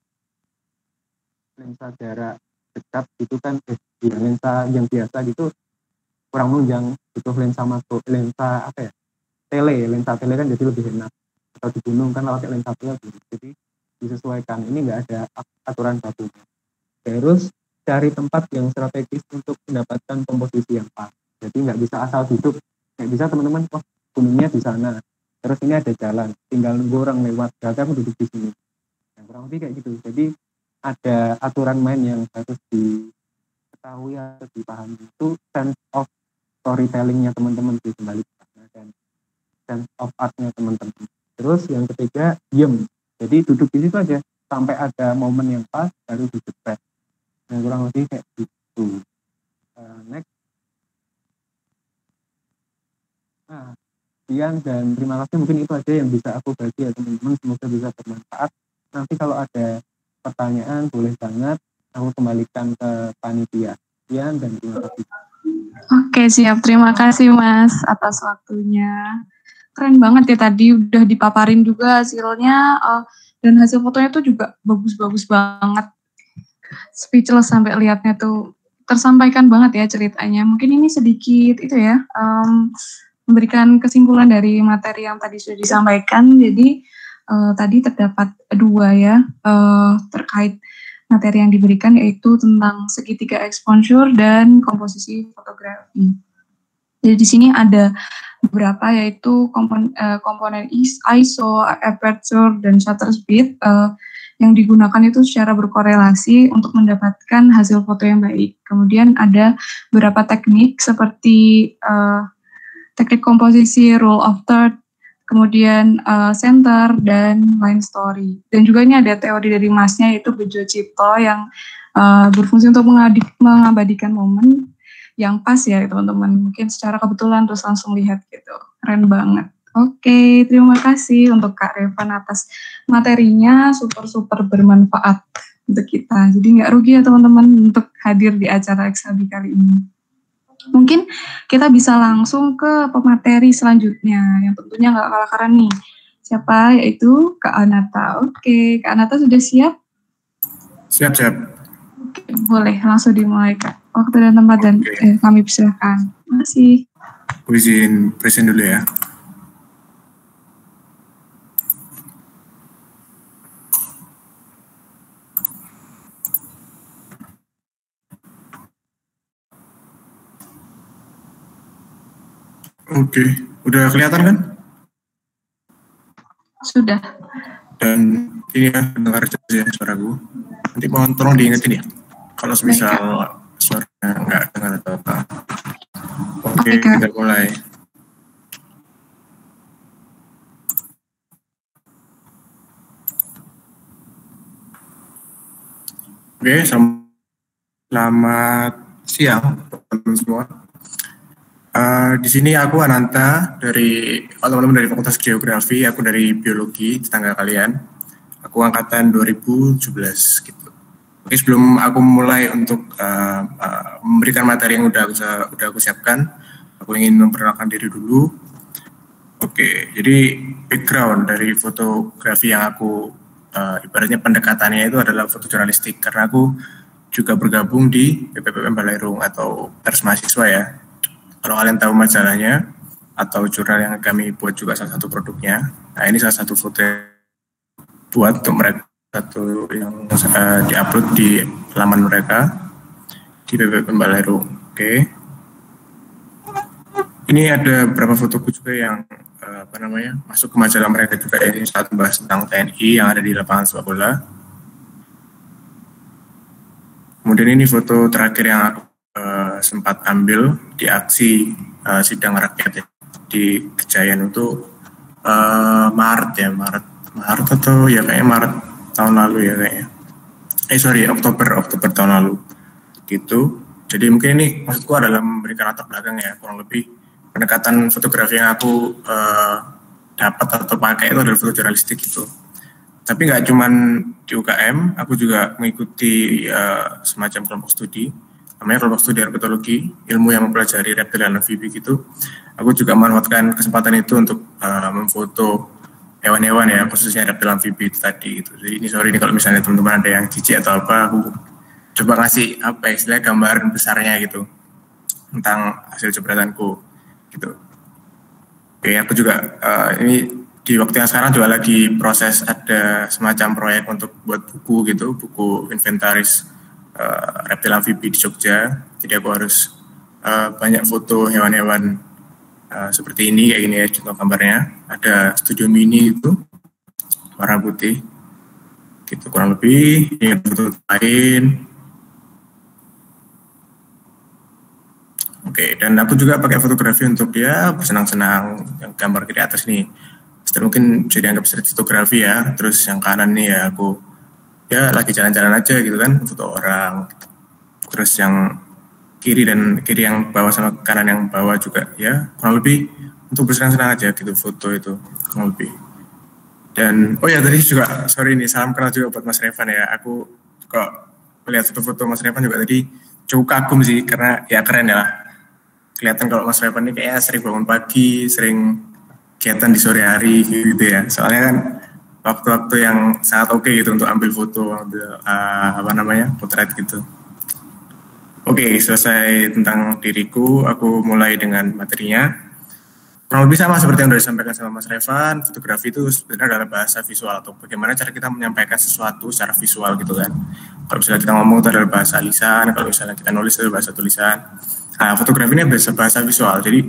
jarak dekat gitu kan, lensa yang biasa gitu kurang menunjang, butuh lensa makro, lensa apa ya, lensa tele kan jadi lebih enak. Atau di gunung kan pakai lensa tele, jadi disesuaikan. Ini nggak ada aturan bakunya. Terus cari tempat yang strategis untuk mendapatkan komposisi yang pas. Jadi nggak bisa asal duduk, nggak bisa teman-teman, wah gunungnya di sana, terus ini ada jalan, tinggal nunggu orang lewat, berarti aku duduk di sini. Yang kurang lebih kayak gitu. Jadi ada aturan main yang harus diketahui atau dipahami. Itu sense of storytellingnya teman-teman sih kembali dan sense of artnya teman-teman. Terus yang ketiga diem. Jadi duduk di situ aja sampai ada momen yang pas baru duduk back. Nah, kurang lebih kayak gitu. Next. Nah, sekian dan terima kasih, mungkin itu aja yang bisa aku bagi ya teman-teman, semoga bisa bermanfaat. Nanti kalau ada pertanyaan boleh banget aku kembalikan ke panitia. Sekian dan terima kasih. Oke, siap. Terima kasih Mas atas waktunya. Keren banget ya, tadi udah dipaparin juga hasilnya, dan hasil fotonya tuh juga bagus-bagus banget. Speechless sampai lihatnya tuh, tersampaikan banget ya ceritanya. Mungkin ini sedikit itu ya, memberikan kesimpulan dari materi yang tadi sudah disampaikan. Jadi tadi terdapat dua ya terkait materi yang diberikan, yaitu tentang segitiga exposure dan komposisi fotografi. Jadi di sini ada beberapa, yaitu komponen ISO, aperture, dan shutter speed yang digunakan itu secara berkorelasi untuk mendapatkan hasil foto yang baik. Kemudian ada beberapa teknik seperti teknik komposisi, rule of third, kemudian center, dan line story. Dan juga ini ada teori dari Masnya, yaitu Bejo Cipto, yang berfungsi untuk mengabadikan momen yang pas ya teman-teman. Mungkin secara kebetulan terus langsung lihat gitu. Keren banget. Oke, terima kasih untuk Kak Revan atas materinya, super bermanfaat untuk kita. Jadi nggak rugi ya teman-teman untuk hadir di acara XHB kali ini. Mungkin kita bisa langsung ke pemateri selanjutnya, yang tentunya nggak kalah keren nih. Siapa? Yaitu Kak Anata. Oke, Kak Anata sudah siap? Siap. Oke, boleh langsung dimulai Kak. Waktu dan tempat dan kami persilakan. Terima kasih. Aku izin present dulu ya. Oke, udah kelihatan kan? Sudah. Dan ini ya, dengar saja suaraku. Nanti mohon tolong diingetin ya, kalau misal suaranya nggak dengar atau apa. Oke, kita mulai. Oke, selamat siang teman-teman semua. Di sini aku Ananta dari teman-teman dari Fakultas Geografi, aku dari Biologi, tetangga kalian. Aku angkatan 2017 gitu. Oke, sebelum aku mulai untuk memberikan materi yang udah aku siapkan, aku ingin memperkenalkan diri dulu. Oke, jadi background dari fotografi yang aku ibaratnya pendekatannya itu adalah foto jurnalistik, karena aku juga bergabung di BPPM Balerung atau Pers Mahasiswa ya. Kalau kalian tahu majalahnya atau jurnal yang kami buat juga salah satu produknya. Nah, ini salah satu foto yang buat untuk mereka, satu yang diupload di laman mereka di BPPM Balerung. Oke. Ini ada beberapa fotoku juga yang masuk ke majalah mereka juga. Ini saat membahas tentang TNI yang ada di lapangan sepak bola. Kemudian ini foto terakhir yang aku sempat ambil di aksi sidang rakyat di Kejayaan itu Maret atau ya kayaknya Maret tahun lalu ya kayaknya. Oktober tahun lalu gitu. Jadi mungkin ini maksudku adalah memberikan latar belakang ya, kurang lebih pendekatan fotografi yang aku dapat atau pakai itu adalah foto jurnalistik itu. Tapi nggak cuman di UKM, aku juga mengikuti semacam kelompok studi, namanya kelompok studi herpetologi, ilmu yang mempelajari reptil dan amfibi gitu. Aku juga memanfaatkan kesempatan itu untuk memfoto hewan-hewan ya, khususnya reptil amfibi itu tadi gitu. Jadi ini kalau misalnya teman-teman ada yang jijik atau apa, aku coba ngasih istilahnya gambaran besarnya gitu tentang hasil jepretanku gitu. Oke, aku juga ini di waktu yang sekarang juga lagi proses ada semacam proyek untuk buat buku gitu, buku inventaris reptil amfibi di Jogja. Jadi aku harus banyak foto hewan-hewan seperti ini, kayak gini ya contoh gambarnya. Ada studio mini itu warna putih gitu kurang lebih. Ini foto lain. Oke, dan aku juga pakai fotografi untuk dia bersenang-senang. Yang gambar di atas nih, mungkin bisa dianggap street fotografi ya. Terus yang kanan nih ya aku ya lagi jalan-jalan aja gitu kan, foto orang. Terus yang kiri yang bawah sama kanan yang bawah juga ya kurang lebih untuk bersenang-senang aja gitu foto itu kurang lebih. Dan oh ya tadi juga nih, salam kenal juga buat Mas Revan ya. Aku kok melihat foto-foto Mas Revan juga tadi cukup kagum sih, karena ya keren ya. Kelihatan kalau Mas Revan ini kayaknya sering bangun pagi, sering kegiatan di sore hari gitu ya. Soalnya kan waktu-waktu yang sangat oke gitu untuk ambil foto, potret gitu. Oke, selesai tentang diriku, aku mulai dengan materinya. Kurang lebih sama seperti yang sudah disampaikan sama Mas Revan, fotografi itu sebenarnya adalah bahasa visual atau bagaimana cara kita menyampaikan sesuatu secara visual gitu kan. Kalau misalnya kita ngomong itu adalah bahasa lisan, kalau misalnya kita nulis itu adalah bahasa tulisan. Nah, fotografi ini bahasa visual. Jadi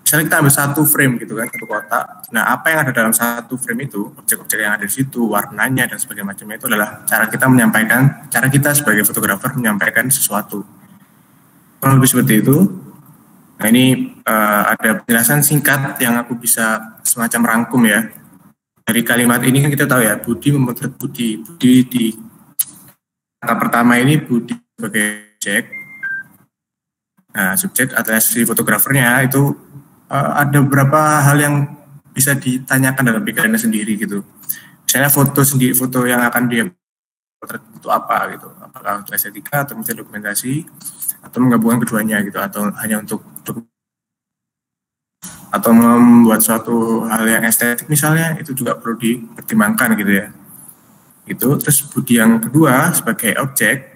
misalnya kita ambil satu frame gitu kan, satu kotak. Nah, apa yang ada dalam satu frame itu, objek-objek yang ada di situ, warnanya dan sebagainya macamnya itu adalah cara kita sebagai fotografer menyampaikan sesuatu. Kurang lebih seperti itu. Nah, ini ada penjelasan singkat yang aku bisa semacam rangkum ya. Dari kalimat ini kan kita tahu ya, Budi memotret Budi. Budi di kata pertama ini Budi sebagai subjek. Nah, subjek atau si fotografernya itu ada beberapa hal yang bisa ditanyakan dalam pikirannya sendiri gitu. Misalnya foto yang akan dia potret itu apa gitu. Apakah untuk estetika atau misalnya dokumentasi atau menggabungkan keduanya gitu, atau hanya untuk atau membuat suatu hal yang estetik misalnya, itu juga perlu dipertimbangkan gitu ya. Itu terus Budi yang kedua sebagai objek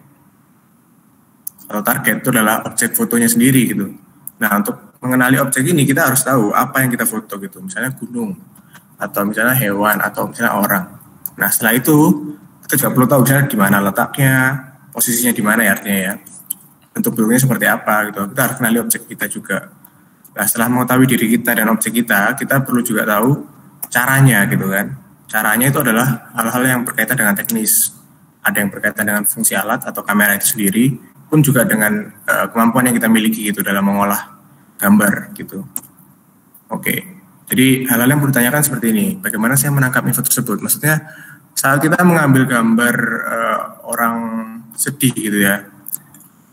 atau target itu adalah objek fotonya sendiri gitu. Nah, untuk mengenali objek ini kita harus tahu apa yang kita foto gitu, misalnya gunung atau misalnya hewan atau misalnya orang. Nah, setelah itu kita juga perlu tahu misalnya di mana letaknya, posisinya di mana ya, artinya ya, bentuk bentuknya seperti apa gitu. Kita harus kenali objek kita juga. Nah, setelah mengetahui diri kita dan objek kita perlu juga tahu caranya gitu kan. Caranya itu adalah hal-hal yang berkaitan dengan teknis. Ada yang berkaitan dengan fungsi alat atau kamera itu sendiri, pun juga dengan kemampuan yang kita miliki gitu dalam mengolah gambar gitu. Oke, jadi hal-hal yang perlu ditanyakan seperti ini. Bagaimana saya menangkap info tersebut? Maksudnya saat kita mengambil gambar orang sedih gitu ya,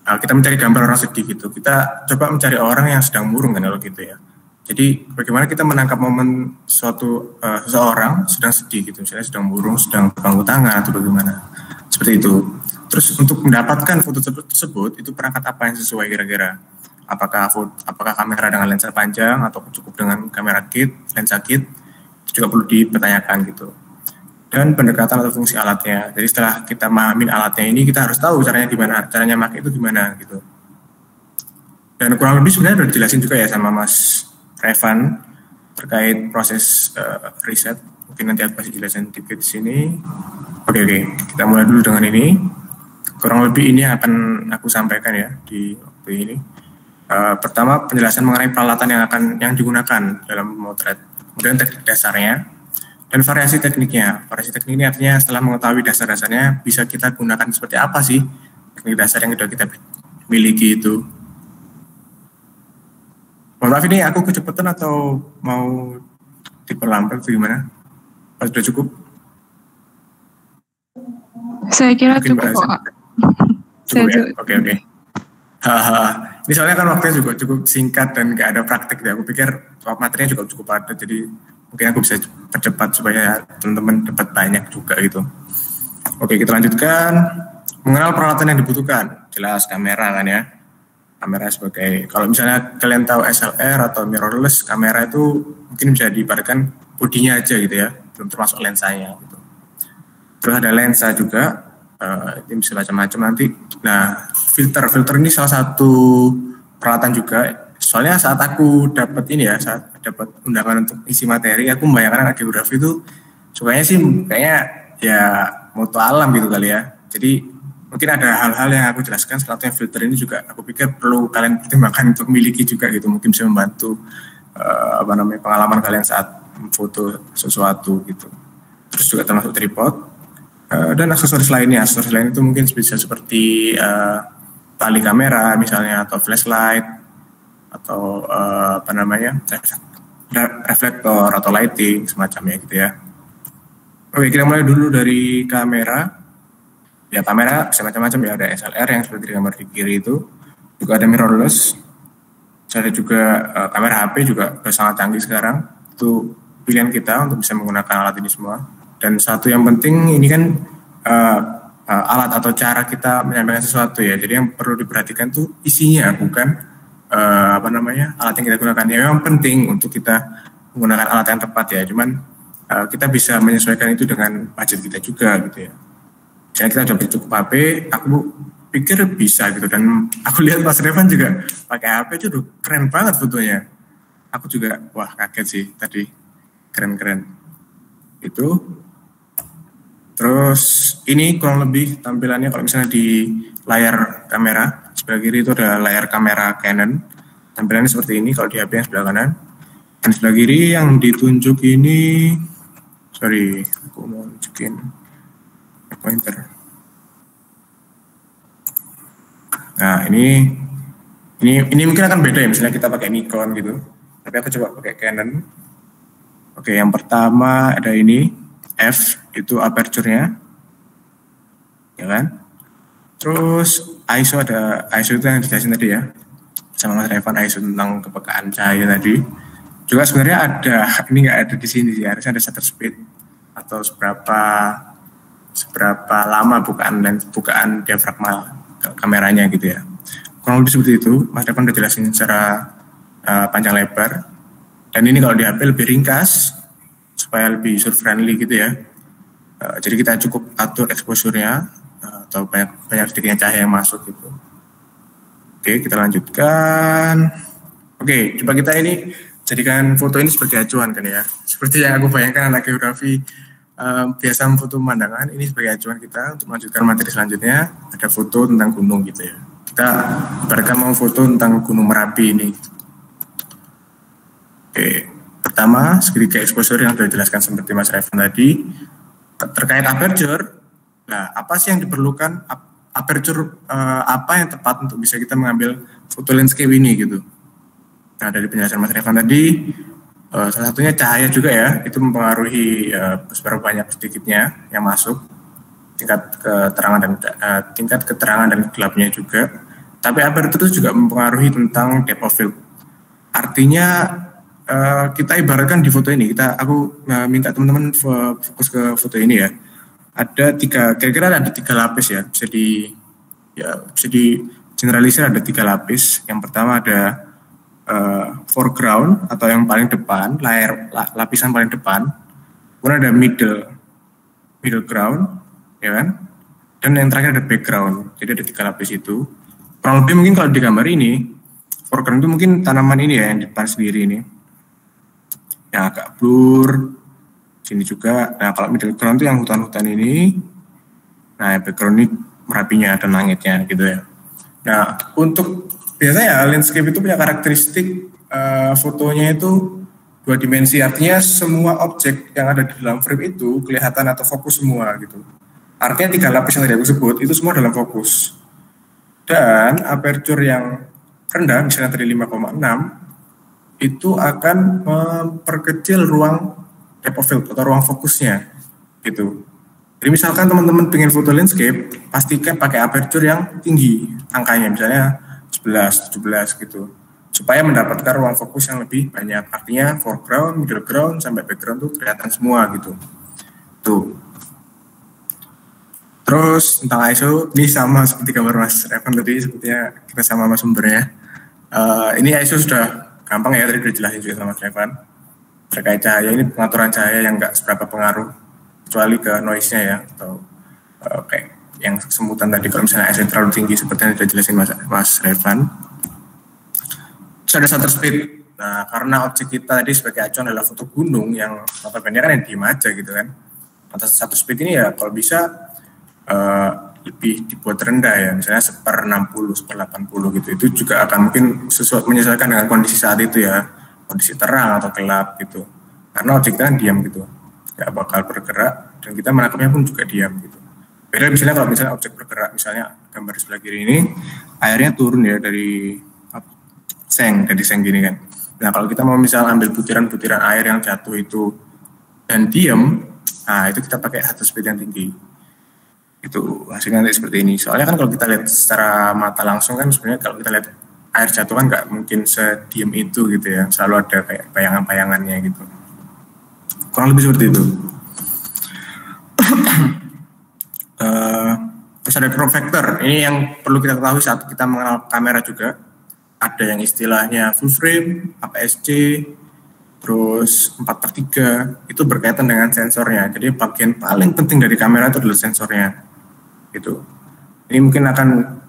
kita mencari gambar orang sedih gitu, kita coba mencari orang yang sedang murung kan kalau gitu ya. Jadi bagaimana kita menangkap momen seseorang sedang sedih gitu, misalnya sedang murung, sedang berpangku tangan atau bagaimana, seperti itu. Terus untuk mendapatkan foto tersebut itu perangkat apa yang sesuai kira-kira? Apakah kamera dengan lensa panjang atau cukup dengan kamera kit, lensa kit, itu juga perlu dipertanyakan gitu. dan pendekatan atau fungsi alatnya. Jadi setelah kita memahami alatnya ini, kita harus tahu caranya gimana, caranya pakai itu gimana gitu. Dan kurang lebih sebenarnya udah dijelasin juga ya sama Mas Revan terkait proses riset. Mungkin nanti aku kasih jelasin dikit di sini. Oke, kita mulai dulu dengan ini. Kurang lebih ini akan aku sampaikan ya di waktu ini. Pertama, penjelasan mengenai peralatan yang digunakan dalam memotret. Kemudian teknik dasarnya dan variasi tekniknya. Variasi teknik ini artinya setelah mengetahui dasar-dasarnya, bisa kita gunakan seperti apa sih teknik dasar yang sudah kita miliki itu. Mohon maaf ini aku kecepatan atau mau diperlambat atau gimana? Pas sudah cukup? Saya kira Mungkin cukup kok. Cukup ya? Oke. Ini soalnya kan waktunya juga cukup singkat dan nggak ada praktek ya. Aku pikir materinya juga cukup padat, jadi mungkin aku bisa percepat supaya teman-teman dapat banyak juga gitu. Oke, kita lanjutkan. Mengenal peralatan yang dibutuhkan. Jelas kamera kan ya. Kamera sebagai, kalau misalnya kalian tahu SLR atau mirrorless, kamera itu mungkin bisa diibaratkan bodinya aja gitu ya, belum termasuk lensanya gitu. Terus ada lensa juga, ini bisa macam-macam nanti. Nah, filter ini salah satu peralatan juga. Soalnya saat aku dapat ini ya, saat dapat undangan untuk isi materi, aku membayangkan anak geografi itu sukanya sih kayaknya ya moto alam gitu kali ya. Jadi mungkin ada hal-hal yang aku jelaskan, salah satunya filter ini juga aku pikir perlu kalian pertimbangkan untuk miliki juga gitu, mungkin bisa membantu pengalaman kalian saat foto sesuatu gitu. Terus juga termasuk tripod dan aksesoris lainnya. Aksesoris lain itu mungkin bisa seperti tali kamera misalnya, atau flashlight, atau reflektor atau lighting semacamnya gitu ya. Oke, kita mulai dulu dari kamera. Ya, kamera bisa macam-macam ya, ada SLR yang seperti gambar di kiri itu, juga ada mirrorless, ada juga kamera HP juga sudah sangat canggih sekarang. Itu pilihan kita untuk bisa menggunakan alat ini semua. Dan satu yang penting ini kan alat atau cara kita menyampaikan sesuatu ya. Jadi yang perlu diperhatikan tuh isinya, bukan alat yang kita gunakan. Ya memang penting untuk kita menggunakan alat yang tepat ya. Cuman kita bisa menyesuaikan itu dengan budget kita juga gitu ya. Misalnya kita udah cukup HP, aku pikir bisa gitu. Dan aku lihat Mas Revan juga pakai HP itu udah keren banget fotonya. Aku juga wah kaget sih tadi, keren-keren. Itu. Terus ini kurang lebih tampilannya kalau misalnya di layar kamera, sebelah kiri itu ada layar kamera Canon. Tampilannya seperti ini kalau di HP yang sebelah kanan. Dan sebelah kiri yang ditunjuk ini, sorry, aku mau nunjukin pointer. Nah ini mungkin akan beda ya, misalnya kita pakai Nikon gitu. Tapi aku coba pakai Canon. Oke, yang pertama ada ini f itu aperture-nya, ya kan? Terus ISO itu yang dijelasin tadi ya, sama Mas Revan, ISO tentang kepekaan cahaya tadi. Juga sebenarnya ada, ini nggak ada di sini sih, harusnya ada shutter speed atau seberapa lama bukaan diafragma kameranya gitu ya. Kurang lebih seperti itu. Mas Revan udah jelasin secara panjang lebar. Dan ini kalau di HP lebih ringkas supaya lebih user friendly gitu ya. Jadi kita cukup atur exposure-nya atau banyak sedikitnya cahaya yang masuk gitu. Oke, kita lanjutkan. Oke, coba kita ini jadikan foto ini sebagai acuan kan ya. Seperti yang aku bayangkan anak geografi biasa memfoto pemandangan, ini sebagai acuan kita untuk melanjutkan materi selanjutnya. Ada foto tentang gunung gitu ya. Kita ibaratkan mau foto tentang Gunung Merapi ini. Oke, pertama segitiga exposure yang sudah dijelaskan seperti Mas Revan tadi. Terkait aperture, nah apa sih yang diperlukan, aperture apa yang tepat untuk bisa kita mengambil foto landscape ini gitu. Nah dari penjelasan Mas Revan tadi, salah satunya cahaya juga ya, itu mempengaruhi seberapa banyak sedikitnya yang masuk, tingkat keterangan dan gelapnya juga. Tapi aperture itu juga mempengaruhi tentang depth of field. Artinya kita ibaratkan di foto ini, aku minta teman-teman fokus ke foto ini ya. Kira-kira ada tiga lapis ya, bisa di generalisir ada 3 lapis. Yang pertama ada foreground atau yang paling depan, lapisan paling depan. Kemudian ada middle. middle ground, ya kan? Dan yang terakhir ada background. Jadi ada 3 lapis itu. Kurang lebih mungkin kalau di gambar ini, foreground itu mungkin tanaman ini ya yang di depan sendiri ini, yang agak blur. Sini juga. Nah kalau middle ground itu yang hutan-hutan ini. Nah background ini Merapinya dan langitnya gitu ya. Nah untuk biasanya landscape itu punya karakteristik fotonya itu 2 dimensi, artinya semua objek yang ada di dalam frame itu kelihatan atau fokus semua gitu. Artinya 3 lapis yang tadi aku sebut itu semua dalam fokus. Dan aperture yang rendah, misalnya tadi 5,6, itu akan memperkecil ruang depth of field atau ruang fokusnya gitu. Jadi misalkan teman-teman pengen foto landscape, pastikan pakai aperture yang tinggi angkanya, misalnya 11, 17 gitu. Supaya mendapatkan ruang fokus yang lebih banyak. Artinya foreground, middle ground, sampai background tuh kelihatan semua gitu. Tuh. Terus tentang ISO, ini sama seperti gambar Mas Revan tadi, sepertinya kita sama Mas sumbernya. Ini ISO sudah gampang ya, tadi udah jelasin juga sama Mas Revan. Terkait cahaya, ini pengaturan cahaya yang nggak seberapa pengaruh, kecuali ke noise-nya ya, atau kayak yang kesemutan tadi, kalau misalnya ISO terlalu tinggi, seperti yang sudah jelasin Mas Revan. Ada shutter speed. Nah, karena objek kita tadi sebagai acuan adalah foto gunung yang notabene kan yang diem aja gitu kan. Atas shutter speed ini ya kalau bisa lebih dibuat rendah ya, misalnya 1/60, 1/80 gitu. Itu juga akan mungkin menyesuaikan dengan kondisi saat itu ya, kondisi terang atau gelap gitu. Karena objek kita kan diam gitu, nggak bakal bergerak dan kita menangkapnya pun juga diam gitu. Beda misalnya kalau misalnya objek bergerak, misalnya gambar di sebelah kiri ini airnya turun ya dari seng gini kan. Nah kalau kita mau misalnya ambil butiran-butiran air yang jatuh itu dan diem, nah itu kita pakai shutter speed yang tinggi. Itu hasilnya nanti seperti ini. Soalnya kan kalau kita lihat secara mata langsung kan sebenarnya kalau kita lihat air jatuh kan nggak mungkin sediem itu gitu ya. Selalu ada kayak bayangan-bayangannya gitu. Kurang lebih seperti itu. Terus ada crop factor. Ini yang perlu kita ketahui saat kita mengenal kamera juga. Ada yang istilahnya full frame, APS-C, terus 4/3, itu berkaitan dengan sensornya. Jadi bagian paling penting dari kamera itu adalah sensornya. Gitu. Ini mungkin akan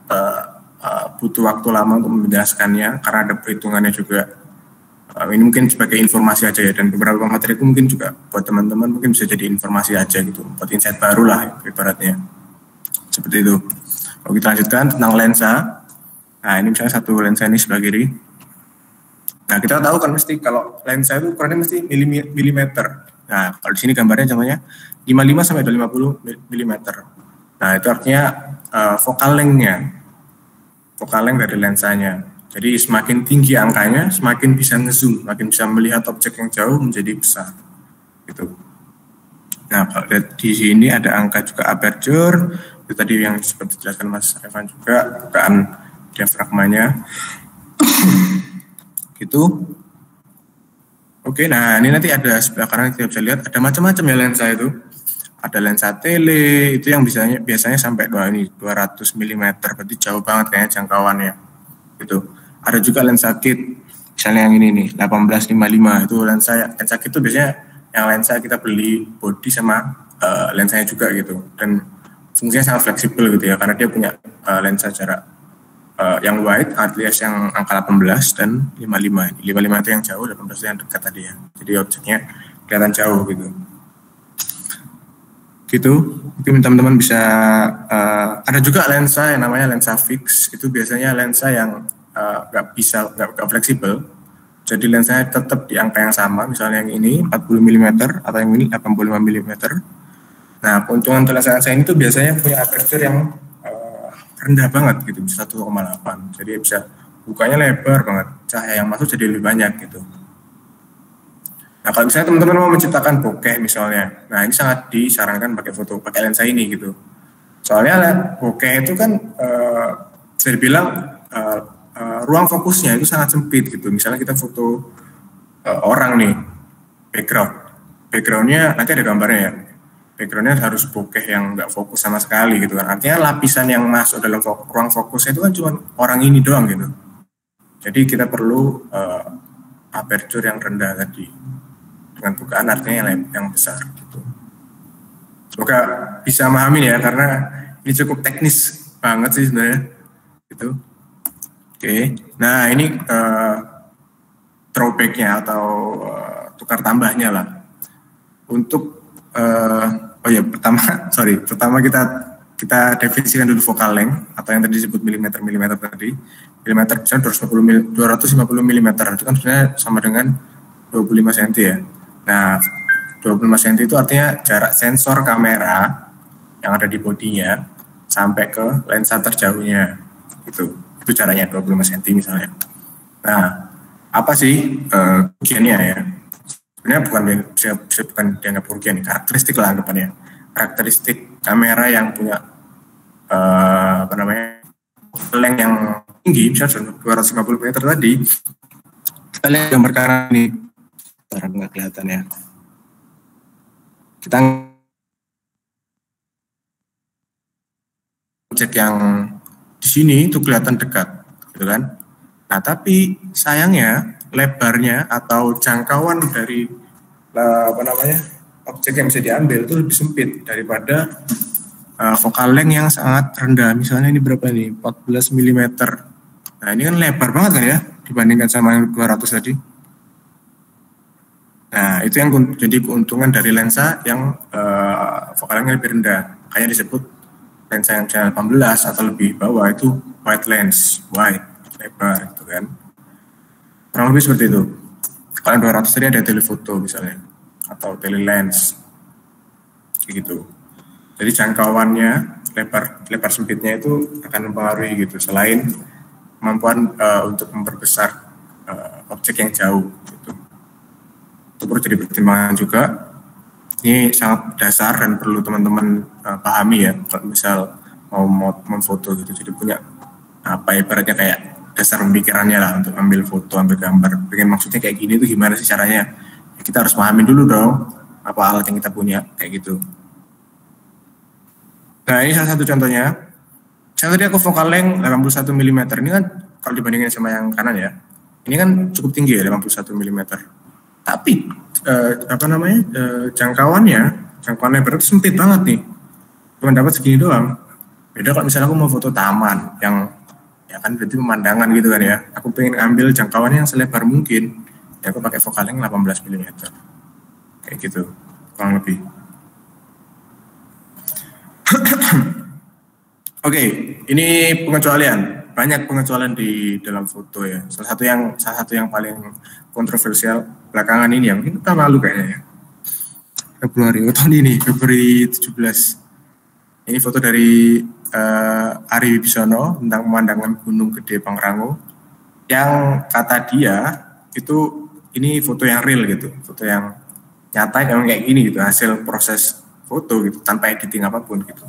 butuh waktu lama untuk menjelaskannya, karena ada perhitungannya juga. Ini mungkin sebagai informasi aja ya, dan beberapa materi itu mungkin juga buat teman-teman mungkin bisa jadi informasi aja gitu, buat insight baru lah ibaratnya. Seperti itu. Kalau kita lanjutkan tentang lensa. Nah ini misalnya satu lensa ini sebelah kiri. Nah kita tahu kan mesti kalau lensa itu ukurannya mesti milimeter. Nah kalau di sini gambarnya contohnya 55 sampai 50 milimeter. Nah itu artinya focal length dari lensanya. Jadi semakin tinggi angkanya, semakin bisa ngezoom, semakin bisa melihat objek yang jauh menjadi besar. Gitu. Nah kalau di sini ada angka juga aperture. Itu tadi yang seperti dijelaskan Mas Revan juga, bukaan diafragmanya gitu. Oke, nah ini nanti ada sebelah kanan kita bisa lihat ada macam-macam ya lensa itu. Ada lensa tele itu yang biasanya sampai 200 mm, berarti jauh banget kayaknya jangkauannya. Gitu. Ada juga lensa kit, misalnya yang ini nih 1855 itu lensa kit itu biasanya yang lensa kita beli body sama lensanya juga gitu, dan fungsinya sangat fleksibel gitu ya, karena dia punya lensa jarak yang wide alias yang angka 18 dan 55. 55 itu yang jauh, 18 itu yang dekat tadi ya. Jadi objeknya kelihatan jauh gitu. Gitu. Mungkin teman-teman bisa ada juga lensa yang namanya lensa fix. Itu biasanya lensa yang nggak fleksibel. Jadi lensanya tetap di angka yang sama. Misalnya yang ini 40 mm atau yang ini 85 mm. Nah, keuntungan lensa ini tuh biasanya punya aperture yang rendah banget gitu, bisa 1,8. Jadi bisa bukanya lebar banget, cahaya yang masuk jadi lebih banyak gitu. Nah kalau misalnya teman-teman mau menciptakan bokeh misalnya, nah ini sangat disarankan pakai lensa ini gitu. Soalnya bokeh itu kan bisa dibilang ruang fokusnya itu sangat sempit gitu. Misalnya kita foto orang nih, backgroundnya nanti ada gambarnya ya. Backgroundnya harus bokeh yang nggak fokus sama sekali gitu kan. Artinya lapisan yang masuk dalam ruang fokusnya itu kan cuma orang ini doang gitu. Jadi kita perlu aperture yang rendah tadi dengan bukaan artinya yang besar gitu. Semoga bisa memahami ya, karena ini cukup teknis banget sih sebenarnya. Gitu. Oke, nah ini throwback-nya atau tukar tambahnya lah. Untuk pertama kita definisikan dulu focal length atau yang tadi disebut milimeter tadi. Milimeter misalnya 250 mm itu kan sebenarnya sama dengan 25 cm ya. Nah, 25 cm itu artinya jarak sensor kamera yang ada di bodinya sampai ke lensa terjauhnya. Itu jaraknya 25 cm misalnya. Nah, apa sih kerugiannya ya? Sebenarnya bukan dianggap kerugian, karakteristik lah anggapannya. Karakteristik kamera yang punya length yang tinggi, misalnya 250 meter tadi, kita lihat gambar kanan ini, nggak kelihatan ya. Kita objek yang di sini itu kelihatan dekat, gitu kan? Nah, tapi sayangnya lebarnya atau jangkauan dari objek yang bisa diambil itu lebih sempit daripada focal length yang sangat rendah. Misalnya ini berapa nih? 14 mm. Nah, ini kan lebar banget kan ya dibandingkan sama yang 200 tadi. Nah, itu yang jadi keuntungan dari lensa yang focal length lebih rendah. Makanya disebut lensa yang 18 atau lebih bawah itu wide lens, lebar gitu kan. Kurang lebih seperti itu. Kalau 200 tadi ada telefoto misalnya atau telelens gitu. Jadi jangkauannya, lebar sempitnya itu akan mempengaruhi gitu. Selain kemampuan untuk memperbesar objek yang jauh gitu. Itu perlu jadi pertimbangan juga. Ini sangat dasar dan perlu teman-teman pahami ya. Kalau misal mau memfoto gitu, jadi punya ibaratnya kayak dasar pemikirannya lah untuk ambil foto, ambil gambar. Pengen maksudnya kayak gini tuh gimana sih caranya? Ya, kita harus pahami dulu dong apa alat yang kita punya kayak gitu. Nah, ini salah satu contohnya. Saya tadi aku focal length 81 mm. Ini kan kalau dibandingin sama yang kanan ya. Ini kan cukup tinggi ya 81 mm. Tapi jangkauan lebar itu sempit banget nih. Cuma dapat segini doang. Beda kalau misalnya aku mau foto taman yang ya kan berarti pemandangan gitu kan ya. Aku pengen ambil jangkauannya yang selebar mungkin. Ya aku pakai focal length 18 mm. Kayak gitu. Kurang lebih. Oke, ini pengecualian. Banyak pengecualian di dalam foto ya. Salah satu yang paling kontroversial belakangan ini ya. Mungkin kita malu kayaknya ya. Februari 17. Ini foto dari Ari Wibisono tentang pemandangan Gunung Gede Pangrango. Yang kata dia itu ini foto yang real gitu, foto yang nyata memang kayak gini gitu, hasil proses foto gitu tanpa editing apapun gitu.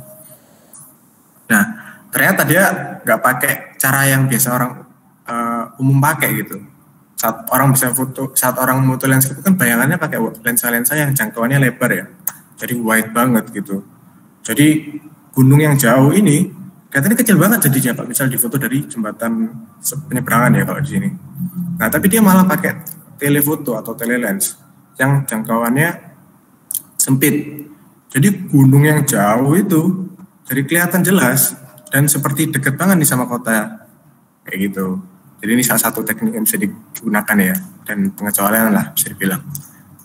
Nah, ternyata dia nggak pakai cara yang biasa orang umum pakai gitu. Saat orang foto landscape kan bayangannya pakai lensa-lensa yang jangkauannya lebar ya, jadi wide banget gitu. Jadi gunung yang jauh ini kelihatannya kecil banget jadinya kalau misal difoto dari jembatan penyeberangan ya kalau di sini. Nah, tapi dia malah pakai telefoto atau telelens yang jangkauannya sempit. Jadi gunung yang jauh itu jadi kelihatan jelas dan seperti dekat banget nih sama kota kayak gitu. Jadi ini salah satu teknik yang bisa digunakan ya, dan pengecualian lah bisa dibilang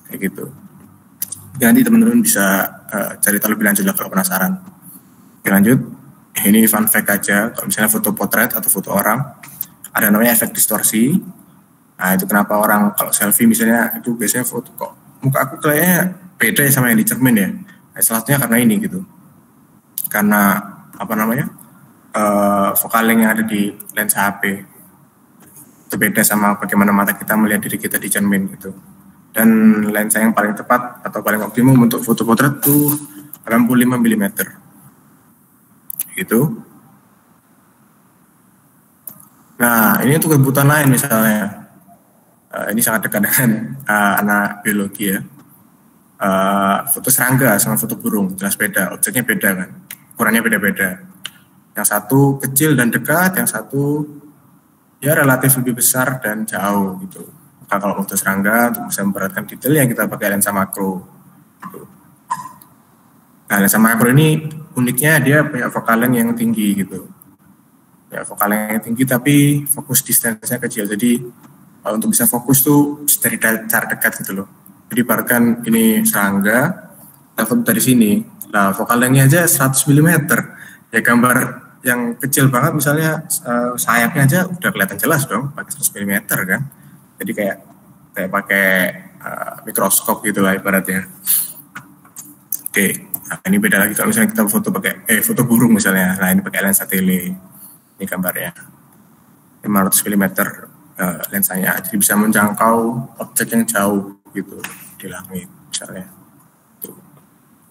kayak gitu. Nanti teman-teman bisa cari tahu lebih lanjut lah kalau penasaran. Oke, lanjut. Ini fun fact aja. Kalau misalnya foto potret atau foto orang, ada namanya efek distorsi. Nah, itu kenapa orang kalau selfie misalnya itu biasanya foto kok muka aku kayaknya beda ya sama yang di cermin ya. Nah, salah satunya karena ini gitu. Karena focal length yang ada di lensa HP itu beda sama bagaimana mata kita melihat diri kita di cermin gitu. Dan lensa yang paling tepat atau paling optimum untuk foto potret itu 85 mm gitu. Nah, ini untuk kebutuhan lain misalnya. Ini sangat dekat dengan anak biologi ya. Foto serangga sama foto burung jelas beda, objeknya beda kan, ukurannya beda-beda. Yang satu kecil dan dekat, yang satu ya relatif lebih besar dan jauh gitu. Maka kalau foto serangga untuk bisa memperhatikan detail yang kita pakai lensa makro gitu. Nah, lensa makro ini uniknya dia punya focal length yang tinggi gitu. Ya, focal length yang tinggi tapi fokus distance-nya kecil. Jadi untuk bisa fokus tuh dari jarak dekat gitu loh. Jadi bahkan ini serangga, kita foto dari sini. Nah, focal length-nya aja 100 mm. Ya gambar yang kecil banget misalnya sayapnya aja udah kelihatan jelas dong pakai 100 mm kan. Jadi kayak pakai mikroskop gitu lah ibaratnya. Oke, nah ini beda lagi kalau misalnya kita foto burung misalnya. Nah ini pakai lensa tele. Ini gambarnya 500 mm lensanya. Jadi bisa menjangkau objek yang jauh gitu di langit misalnya.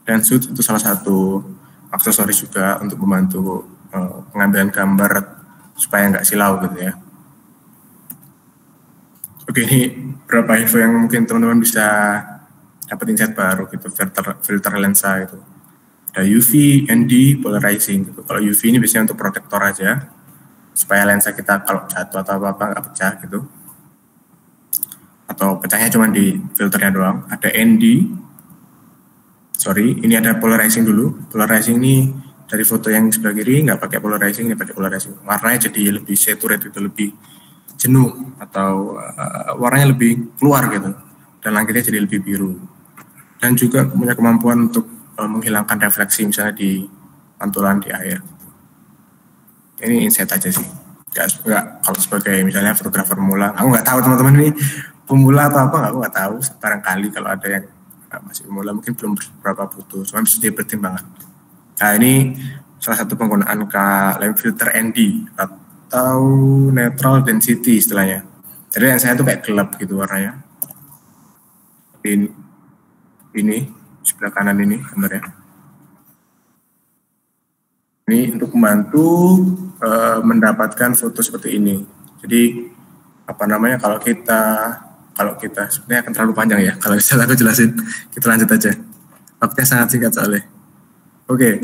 Dan shoot itu salah satu aksesoris juga untuk membantu pengambilan gambar supaya nggak silau gitu ya. Oke, ini beberapa info yang mungkin teman-teman bisa dapat insight baru gitu, filter lensa itu. Ada UV, ND, polarizing gitu. Kalau UV ini biasanya untuk protektor aja, supaya lensa kita kalau jatuh atau apa-apa nggak pecah gitu. Atau pecahnya cuma di filternya doang. Ada ND, ini ada polarizing dulu. Polarizing ini dari foto yang sebelah kiri nggak pakai polarizing, ini pakai polarizing. Warnanya jadi lebih saturate gitu, lebih jenuh atau warnanya lebih keluar gitu, dan langitnya jadi lebih biru. Dan juga punya kemampuan untuk menghilangkan refleksi misalnya di pantulan di air. Ini insight aja sih, nggak kalau sebagai misalnya fotografer pemula, aku nggak tahu teman-teman ini pemula atau apa, aku nggak tahu. Barangkali kalau ada yang masih pemula mungkin belum berapa butuh, cuma bisa jadi pertimbangan. Nah ini salah satu penggunaan lens filter ND atau neutral density istilahnya. Jadi yang saya tuh kayak gelap gitu warnanya. Ini sebelah kanan ini gambarnya. Ini untuk membantu mendapatkan foto seperti ini. Jadi kalau kita sebenarnya akan terlalu panjang ya. Kalau bisa aku jelasin, kita lanjut aja. Waktunya sangat singkat soalnya. Oke,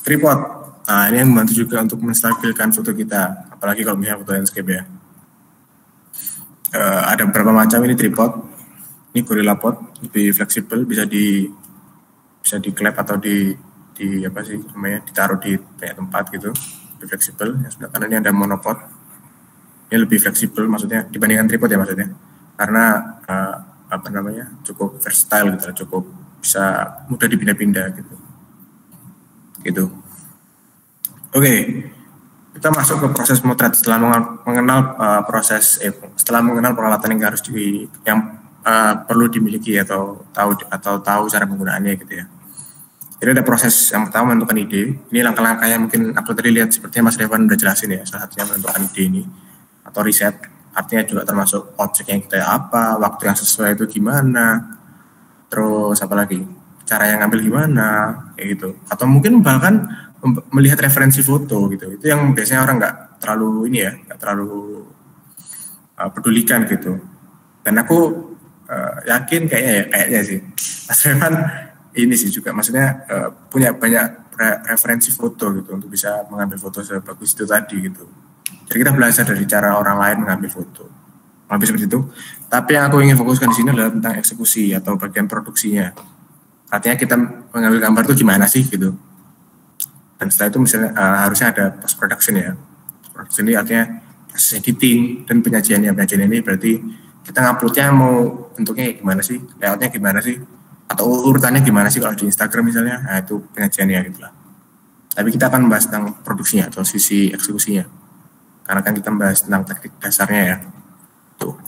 tripod. Nah, ini yang membantu juga untuk menstabilkan foto kita, apalagi kalau misalnya foto landscape ya. Ada beberapa macam ini tripod. Ini GorillaPod, lebih fleksibel, bisa diklep atau ditaruh di banyak tempat gitu, lebih fleksibel. Yang sebelah kanan ini ada monopod. Ini lebih fleksibel maksudnya dibandingkan tripod ya maksudnya. Karena cukup versatile gitu, cukup bisa mudah dipindah-pindah gitu. Gitu. Oke, kita masuk ke proses motret setelah mengenal peralatan yang perlu dimiliki atau tahu cara penggunaannya gitu ya. Jadi ada proses yang pertama menentukan ide. Ini langkah-langkahnya mungkin aku tadi lihat sepertinya Mas Revan udah jelasin ya. Salah satunya menentukan ide ini atau riset. Artinya juga termasuk objek yang kita apa, waktu yang sesuai itu gimana, terus apa lagi, cara yang ngambil gimana, kayak gitu. Atau mungkin bahkan melihat referensi foto gitu, itu yang biasanya orang nggak terlalu pedulikan gitu. Dan aku yakin kayaknya sih Mas Revan ini sih juga maksudnya punya banyak referensi foto gitu untuk bisa mengambil foto sebagus itu tadi gitu. Jadi kita belajar dari cara orang lain mengambil foto, lebih seperti itu. Tapi yang aku ingin fokuskan di sini adalah tentang eksekusi atau bagian produksinya. Artinya kita mengambil gambar itu gimana sih gitu. Dan setelah itu misalnya harusnya ada post production ya. Production ini artinya proses editing dan penyajiannya. Penyajian ini berarti kita nguploadnya mau bentuknya gimana sih, layoutnya gimana sih, atau urutannya gimana sih kalau di Instagram misalnya. Nah itu penyajiannya gitu lah. Tapi kita akan membahas tentang produksinya atau sisi eksekusinya. Karena kan kita membahas tentang teknik dasarnya ya. Tuh.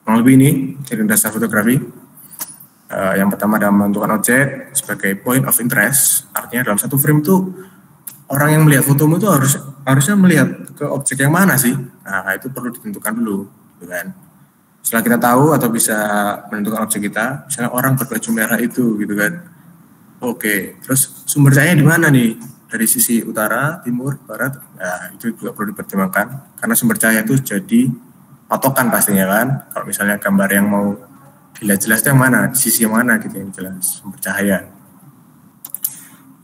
Kurang lebih ini dari dasar fotografi. Yang pertama adalah menentukan objek sebagai point of interest. Artinya dalam satu frame tuh orang yang melihat fotomu itu harusnya melihat ke objek yang mana sih. Nah itu perlu ditentukan dulu, gitu kan. Setelah kita tahu atau bisa menentukan objek kita, misalnya orang berbaju merah itu, gitu kan. Oke, terus sumber cahayanya di mana nih? Dari sisi utara, timur, barat. Nah itu juga perlu dipertimbangkan karena sumber cahaya itu jadi patokan pastinya kan. Kalau misalnya gambar yang mau dilihat jelas itu yang mana, di sisi yang mana gitu yang jelas sumber cahaya.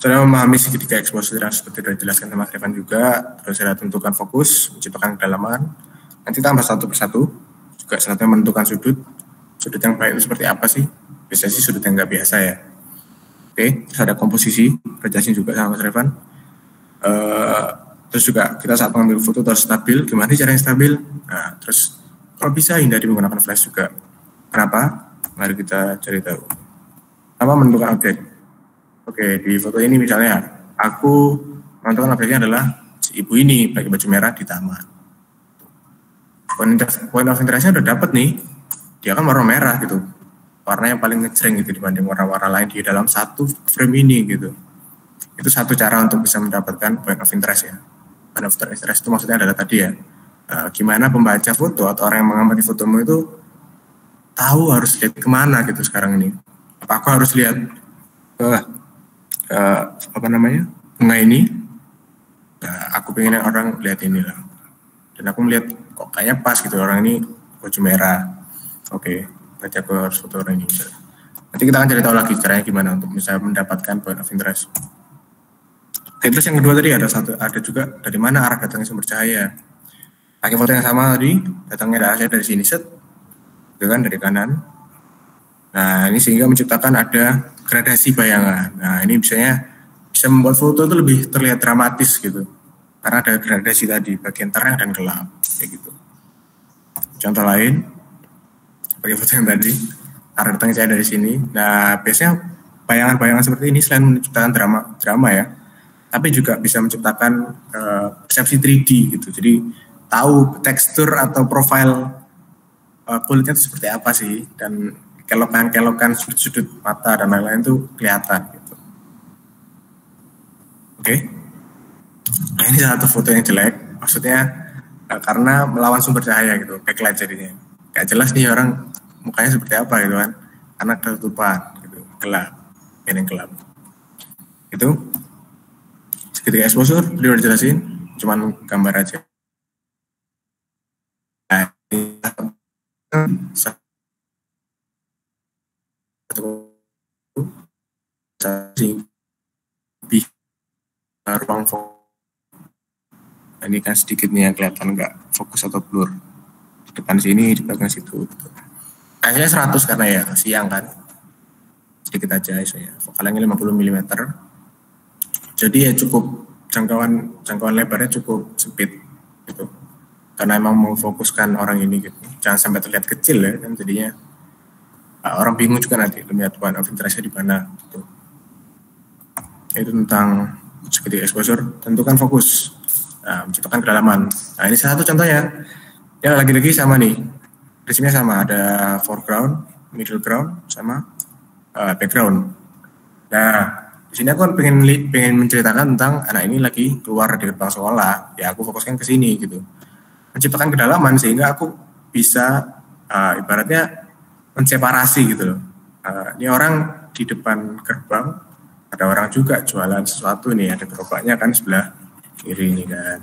Setelah memahami segitiga eksposur yang seperti sudah dijelaskan sama Mas Revan juga, terus saya tentukan fokus, menciptakan kedalaman, nanti tambah satu persatu, juga selanjutnya menentukan sudut yang baik itu seperti apa sih, biasanya sih sudut yang nggak biasa ya. Oke, terus ada komposisi, kerjasnya juga sama Mas Revan. Terus juga kita saat mengambil foto harus stabil. Gimana sih caranya stabil? Nah, terus kalau bisa hindari menggunakan flash juga. Kenapa? Mari kita cari tahu. Apa menentukan objek? Oke, di foto ini misalnya aku menentukan objeknya adalah si ibu ini pakai baju merah di taman. Point of interest-nya udah dapat nih. Dia kan warna merah gitu. Warna yang paling ngejreng gitu dibanding warna-warna lain di dalam satu frame ini gitu. Itu satu cara untuk bisa mendapatkan point of interest ya. Point of interest itu maksudnya adalah tadi ya, gimana pembaca foto atau orang yang mengamati fotomu itu tahu harus lihat kemana gitu sekarang ini. Apa aku harus lihat bunga ini? Nah, aku pengen orang lihat ini lah. Dan aku melihat kok kayaknya pas gitu orang ini baju merah. Oke, berarti aku harus foto orang ini. Nanti kita akan cari tahu lagi caranya gimana untuk bisa mendapatkan point of interest. Oke, terus yang kedua tadi ada juga dari mana arah datangnya sumber cahaya. Pakai foto yang sama tadi, datangnya arahnya dari sini set, gitu kan dari kanan. Nah ini sehingga menciptakan ada gradasi bayangan. Nah ini bisa membuat foto itu lebih terlihat dramatis gitu, karena ada gradasi tadi bagian terang dan gelap kayak gitu. Contoh lain, pakai foto yang tadi, arah datangnya cahaya dari sini. Nah biasanya bayangan-bayangan seperti ini selain menciptakan drama ya, tapi juga bisa menciptakan persepsi 3D gitu. Jadi tahu tekstur atau profil kulitnya itu seperti apa sih, dan kelokan sudut-sudut mata dan lain-lain itu kelihatan gitu. Oke. Nah ini satu foto yang jelek, maksudnya karena melawan sumber cahaya gitu, backlight jadinya. Gak jelas nih orang mukanya seperti apa gitu kan, karena ketutupan gitu, gelap, yang gelap. Itu ketika exposure, dia udah jelasin, cuman gambar aja. Nah, lebih ruang fokus. Ini kan sedikit nih yang kelihatan nggak fokus atau blur. Di depan sini, di belakang situ. Kayaknya 100 karena ya siang kan. Sedikit aja ISO-nya. Fokalnya 50 mm. Jadi ya cukup jangkauan lebarnya cukup sempit gitu. Karena emang mau fokuskan orang ini gitu. Jangan sampai terlihat kecil ya kan, jadinya orang bingung juga nanti melihat point of interest-nya di mana gitu. Itu tentang segitiga exposure, tentukan fokus. Nah, menciptakan kedalaman. Nah, ini salah satu contohnya. Ya lagi-lagi sama nih. Prinsipnya sama, ada foreground, middle ground, sama background. Nah, di sini aku pengen menceritakan tentang anak ini lagi keluar dari gerbang sekolah. Ya aku fokuskan ke sini gitu. Menciptakan kedalaman sehingga aku bisa ibaratnya menseparasi gitu loh. Ini orang di depan gerbang, ada orang juga jualan sesuatu nih, ada gerobaknya kan sebelah kiri ini kan.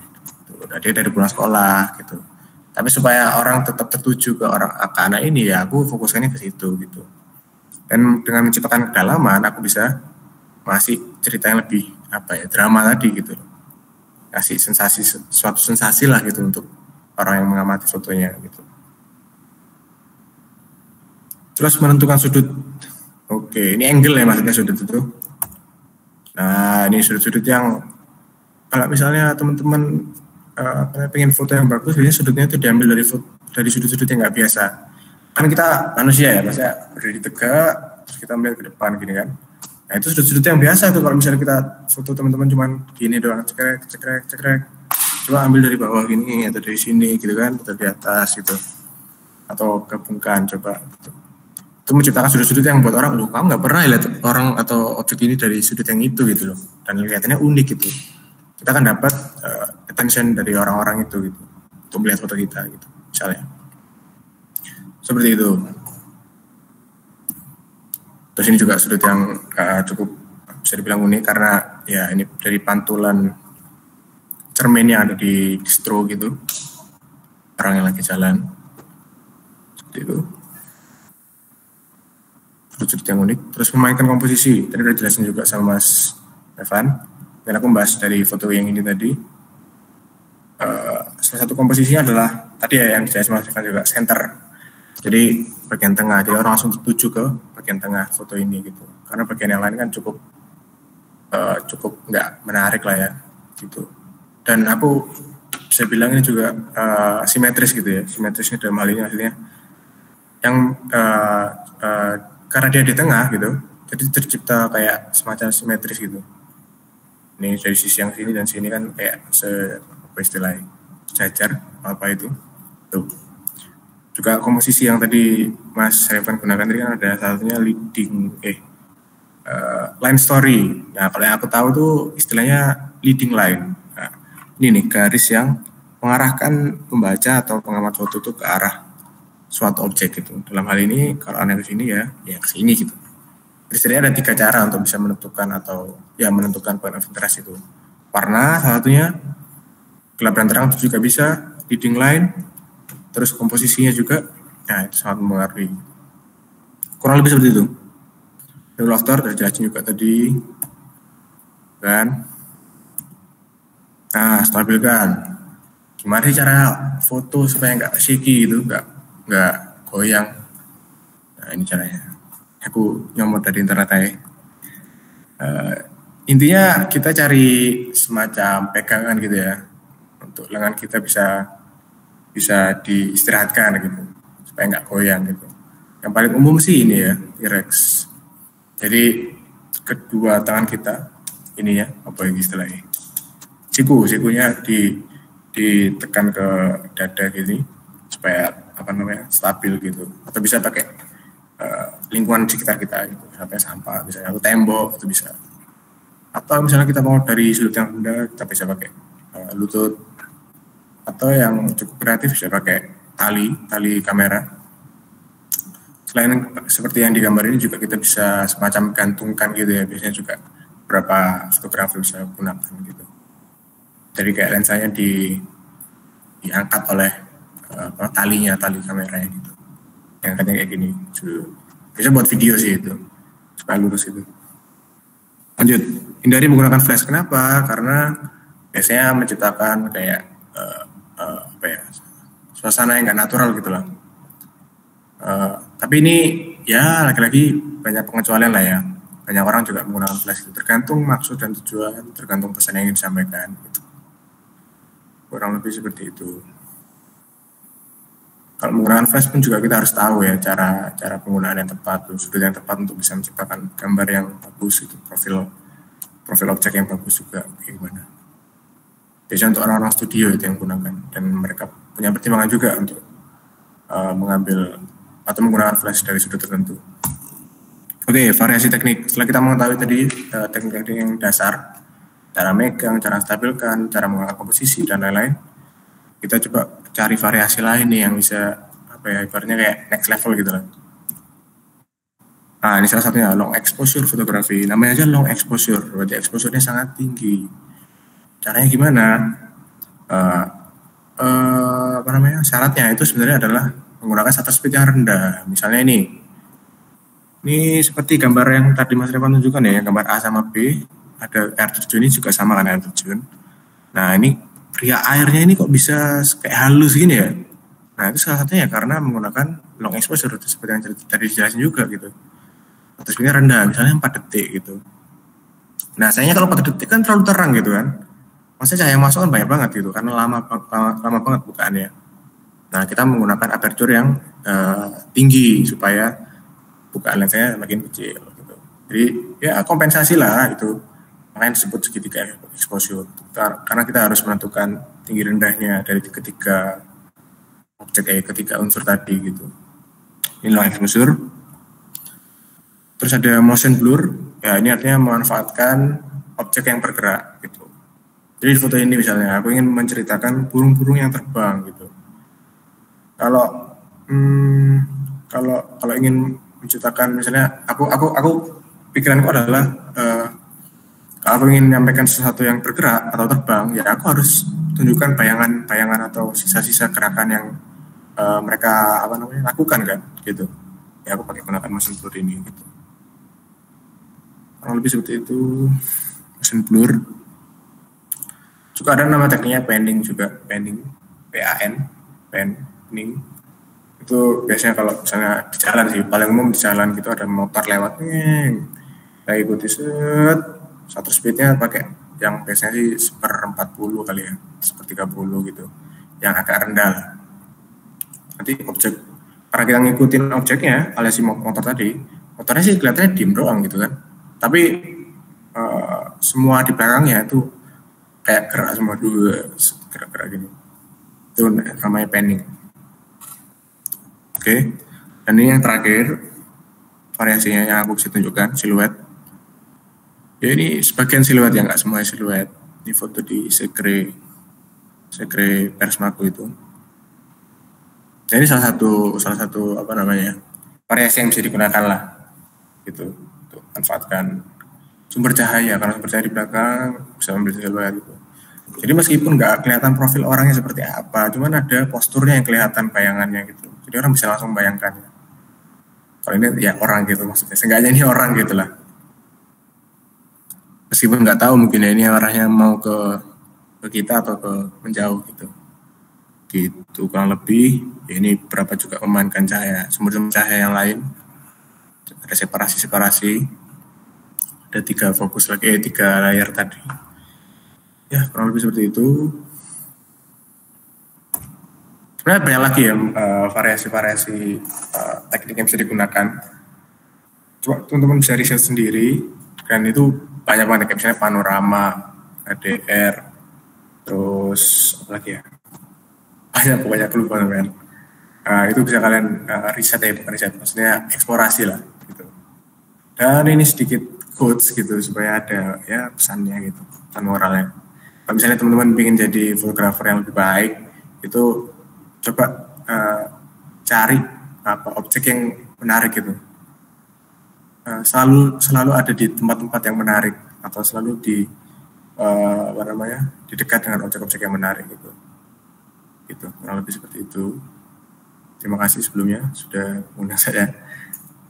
Nah, dia dari pulang sekolah gitu. Tapi supaya orang tetap tertuju ke anak ini ya aku fokuskannya ke situ gitu. Dan dengan menciptakan kedalaman aku bisa masih cerita yang lebih drama tadi gitu. Kasih suatu sensasi lah gitu untuk orang yang mengamati fotonya gitu. Terus menentukan sudut. Oke, ini angle ya maksudnya sudut itu. Nah, ini sudut-sudut yang kalau misalnya teman-teman pengen foto yang bagus, biasanya sudutnya itu diambil dari sudut-sudut yang nggak biasa. Kan kita manusia ya, maksudnya berdiri tegak, terus kita ambil ke depan gini kan. Nah itu sudut-sudut yang biasa tuh kalau misalnya kita foto teman-teman cuman gini doang, cekrek. Coba ambil dari bawah gini atau dari sini gitu kan, atau di atas gitu. Atau gabungkan coba gitu. Itu menciptakan sudut-sudut yang buat orang, kamu nggak pernah lihat orang atau objek ini dari sudut yang itu gitu loh. Dan kelihatannya unik gitu. Kita akan dapat attention dari orang-orang itu gitu untuk melihat foto kita gitu misalnya seperti itu. Terus ini juga sudut yang cukup bisa dibilang unik karena ya ini dari pantulan cermin yang ada di distro gitu, orang yang lagi jalan seperti itu. Sudut yang unik. Terus memainkan komposisi tadi udah jelasin juga sama Mas Evan. Dan aku membahas dari foto yang ini tadi. Salah satu komposisinya adalah tadi ya yang saya maksudkan juga center. Jadi bagian tengah, jadi orang langsung tertuju ke bagian tengah foto ini gitu. karena bagian yang lain kan cukup nggak menarik lah ya gitu. Dan aku bisa bilang ini juga simetris gitu ya, simetrisnya dalam hal ini hasilnya yang karena dia di tengah gitu, jadi tercipta kayak semacam simetris gitu. Ini dari sisi yang sini dan sini kan kayak apa istilahnya, sejajar apa itu tuh. Juga komposisi yang tadi Mas Revan gunakan tadi kan ada satunya leading line story. Nah kalau yang aku tahu tuh istilahnya leading line. Nah, ini nih garis yang mengarahkan pembaca atau pengamat foto itu ke arah suatu objek gitu. Dalam hal ini kalau analisis ini ya ke sini gitu. Jadi sebenarnya ada 3 cara untuk bisa menentukan atau ya menentukan point of interest itu. Warna salah satunya, gelap dan terang itu juga bisa, leading line, terus komposisinya juga, nah itu sangat mempengaruhi. Kurang lebih seperti itu. Rule of third terjelasin juga tadi, kan? Nah, stabilkan. Gimana sih cara foto supaya nggak shaky gitu, nggak goyang? Nah ini caranya. Aku nyomot dari internet aja. Intinya kita cari semacam pegangan gitu ya, untuk lengan kita bisa diistirahatkan gitu, supaya nggak goyang gitu. Yang paling umum sih ini ya, T-Rex. Jadi kedua tangan kita ini ya, apa yang istilahnya, sikunya ditekan ke dada gini supaya stabil gitu, atau bisa pakai lingkungan sekitar kita gitu, misalnya sampah, misalnya tembok itu bisa, atau misalnya kita mau dari sudut yang rendah kita bisa pakai lutut, atau yang cukup kreatif bisa pakai tali kamera. Selain seperti yang digambar ini juga kita bisa semacam gantungkan gitu ya, biasanya juga beberapa fotografer bisa gunakan gitu. Jadi kayak lensanya diangkat oleh tali kameranya gitu. Yang katanya kayak gini, bisa buat video sih itu, supaya lurus itu. Lanjut, hindari menggunakan flash. Kenapa? Karena biasanya menciptakan kayak suasana yang nggak natural gitu lah. Tapi ini ya lagi-lagi banyak pengecualian lah ya. Banyak orang juga menggunakan flash itu, tergantung maksud dan tujuan, tergantung pesan yang ingin disampaikan gitu. Kurang lebih seperti itu. Kalau menggunakan flash pun juga kita harus tahu ya cara penggunaan yang tepat, sudut yang tepat untuk bisa menciptakan gambar yang bagus, itu profil objek yang bagus juga kayak gimana. Biasanya untuk orang-orang studio itu yang gunakan, dan mereka punya pertimbangan juga untuk mengambil atau menggunakan flash dari sudut tertentu. Oke, variasi teknik. Setelah kita mengetahui tadi teknik-teknik yang dasar, cara megang, cara stabilkan, cara mengangkat komposisi dan lain-lain, kita coba cari variasi lain nih yang bisa ibaratnya kayak next level gitu lah. Nah ini salah satunya long exposure fotografi. Namanya aja long exposure, berarti exposure-nya sangat tinggi. Caranya gimana? Syaratnya itu sebenarnya adalah menggunakan shutter speed yang rendah. Misalnya ini seperti gambar yang tadi Mas Revan tunjukkan ya, gambar A sama B, ada air terjun, ini juga sama kan air terjun. Nah ini riak airnya ini kok bisa kayak halus gini ya. Nah itu salah satunya karena menggunakan long exposure, seperti yang tadi dijelasin juga gitu. Shutter speed-nya rendah, misalnya 4 detik gitu. Nah sayangnya kalau 4 detik kan terlalu terang gitu kan. Maksudnya cahaya yang masuk kan banyak banget gitu, karena lama banget bukaannya. Nah kita menggunakan aperture yang tinggi supaya bukaan lensanya makin kecil gitu. Jadi ya kompensasi lah itu. Makanya disebut segitiga exposure. Karena kita harus menentukan tinggi rendahnya dari ketiga objek ketiga unsur tadi gitu. Ini long exposure. Terus ada motion blur. Ya ini artinya memanfaatkan objek yang bergerak gitu. Jadi di foto ini misalnya aku ingin menceritakan burung-burung yang terbang gitu. Kalau ingin menciptakan misalnya aku pikiranku adalah kalau aku ingin menyampaikan sesuatu yang bergerak atau terbang, ya aku harus tunjukkan bayangan atau sisa-sisa gerakan yang mereka lakukan kan gitu. Ya aku pakai gunakan motion blur ini gitu. Kurang lebih seperti itu motion blur. Juga ada nama tekniknya panning juga, panning, panning. Itu biasanya kalau misalnya di jalan sih, paling umum di jalan gitu ada motor lewat, Saya ikuti shutter speednya pakai yang biasanya sih 1/40 kali ya, 1/30 gitu, yang agak rendah lah. Nanti objek, karena kita ngikutin objeknya alias si motor tadi, motornya sih kelihatannya diem doang gitu kan, tapi semua di belakangnya itu kayak gerak semua, gerak-gerak gini, itu namanya panning. Oke. Dan ini yang terakhir, variasinya yang aku bisa tunjukkan, siluet. Ya ini sebagian siluet, yang nggak semua siluet. Ini foto di Segre Persmaku itu. Jadi salah satu apa namanya, variasi yang bisa digunakan lah, gitu, untuk manfaatkan sumber cahaya, karena sumber cahaya di belakang bisa ambil siluet gitu. Jadi meskipun nggak kelihatan profil orangnya seperti apa, cuman ada posturnya yang kelihatan, bayangannya gitu. Jadi orang bisa langsung bayangkan. Kalau ini ya orang gitu maksudnya, seenggaknya ini orang gitu lah. Meskipun nggak tahu mungkin ini arahnya mau ke kita atau ke menjauh gitu. Gitu kurang lebih. Ya ini berapa juga memainkan cahaya, sumber cahaya yang lain. Ada separasi. Ada 3 fokus lagi, 3 layar tadi. Ya kurang lebih seperti itu. Sebenarnya banyak lagi ya variasi-variasi teknik yang bisa digunakan. Coba teman-teman bisa riset sendiri, dan itu banyak banget kayak misalnya panorama, HDR, terus apa lagi ya? Banyak pokoknya, aku lupa teman. Itu bisa kalian riset ya, bukan riset, maksudnya eksplorasi lah gitu. Dan ini sedikit quotes gitu supaya ada ya pesannya gitu, pesan moralnya. Kalau misalnya teman-teman ingin jadi fotografer yang lebih baik, itu coba cari apa objek yang menarik gitu. Selalu ada di tempat-tempat yang menarik, atau selalu di di dekat dengan objek-objek yang menarik gitu. Gitu, kurang lebih seperti itu. Terima kasih sebelumnya sudah mengundang saya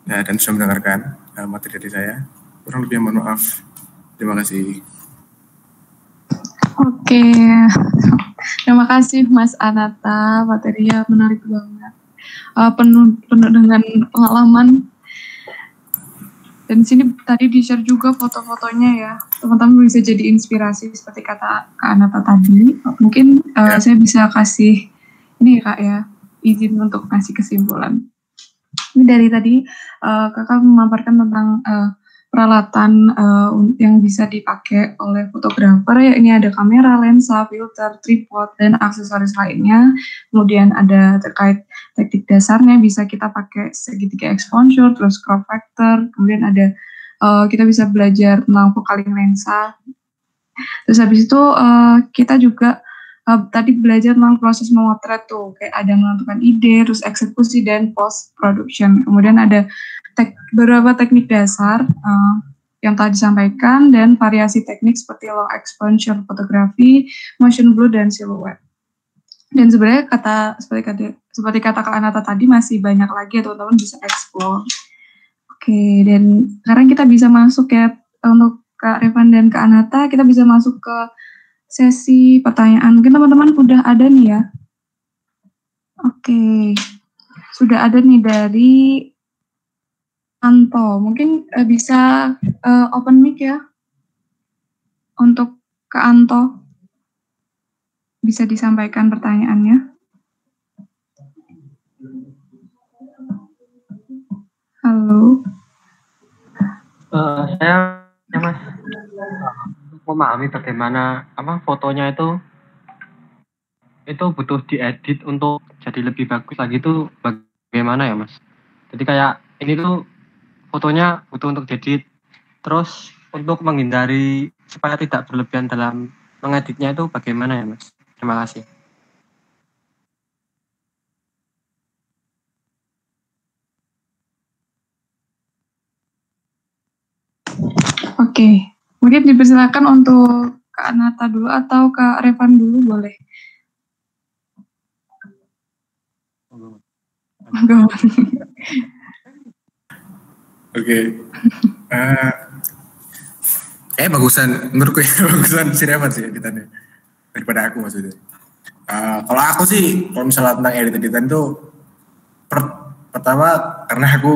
dan sudah mendengarkan materi dari saya. Kurang lebih mohon maaf. Terima kasih. Oke, terima kasih Mas Anata, materinya menarik banget, penuh dengan pengalaman. Dan sini tadi di-share juga foto-fotonya ya, teman-teman bisa jadi inspirasi seperti kata Kak Anata tadi. Mungkin saya bisa kasih ini ya Kak ya, izin untuk kasih kesimpulan. Ini dari tadi Kakak memaparkan tentang peralatan yang bisa dipakai oleh fotografer ya. Ini ada kamera, lensa, filter, tripod, dan aksesoris lainnya. Kemudian ada terkait teknik dasarnya, bisa kita pakai segitiga exposure, terus crop factor. Kemudian ada kita bisa belajar tentang focusing lensa. Terus habis itu kita juga tadi belajar tentang proses memotret tuh, kayak ada menentukan ide, terus eksekusi dan post production. Kemudian ada beberapa teknik dasar yang telah disampaikan, dan variasi teknik seperti long exposure fotografi, motion blur, dan silhouette. Dan sebenarnya seperti kata Kak Anata tadi, masih banyak lagi ya teman-teman bisa explore. Oke, dan sekarang kita bisa masuk ya, untuk Kak Revan dan Kak Anata, kita bisa masuk ke sesi pertanyaan. Mungkin teman-teman udah ada nih ya. Oke, sudah ada nih dari Anto. Mungkin bisa open mic ya untuk Kak Anto. Bisa disampaikan pertanyaannya. Halo. Saya Mas memahami bagaimana fotonya itu butuh diedit untuk jadi lebih bagus lagi, itu bagaimana ya Mas? Jadi kayak ini tuh fotonya butuh untuk diedit, terus untuk menghindari supaya tidak berlebihan dalam mengeditnya itu bagaimana ya Mas? Terima kasih. Oke, mungkin dipersilakan untuk Kak Anata dulu atau Kak Revan dulu, boleh. Oke. Bagusan menurutku ya, bagusan si Revan sih editannya daripada aku maksudnya. Kalau aku sih, kalau misalnya tentang editan itu pertama karena aku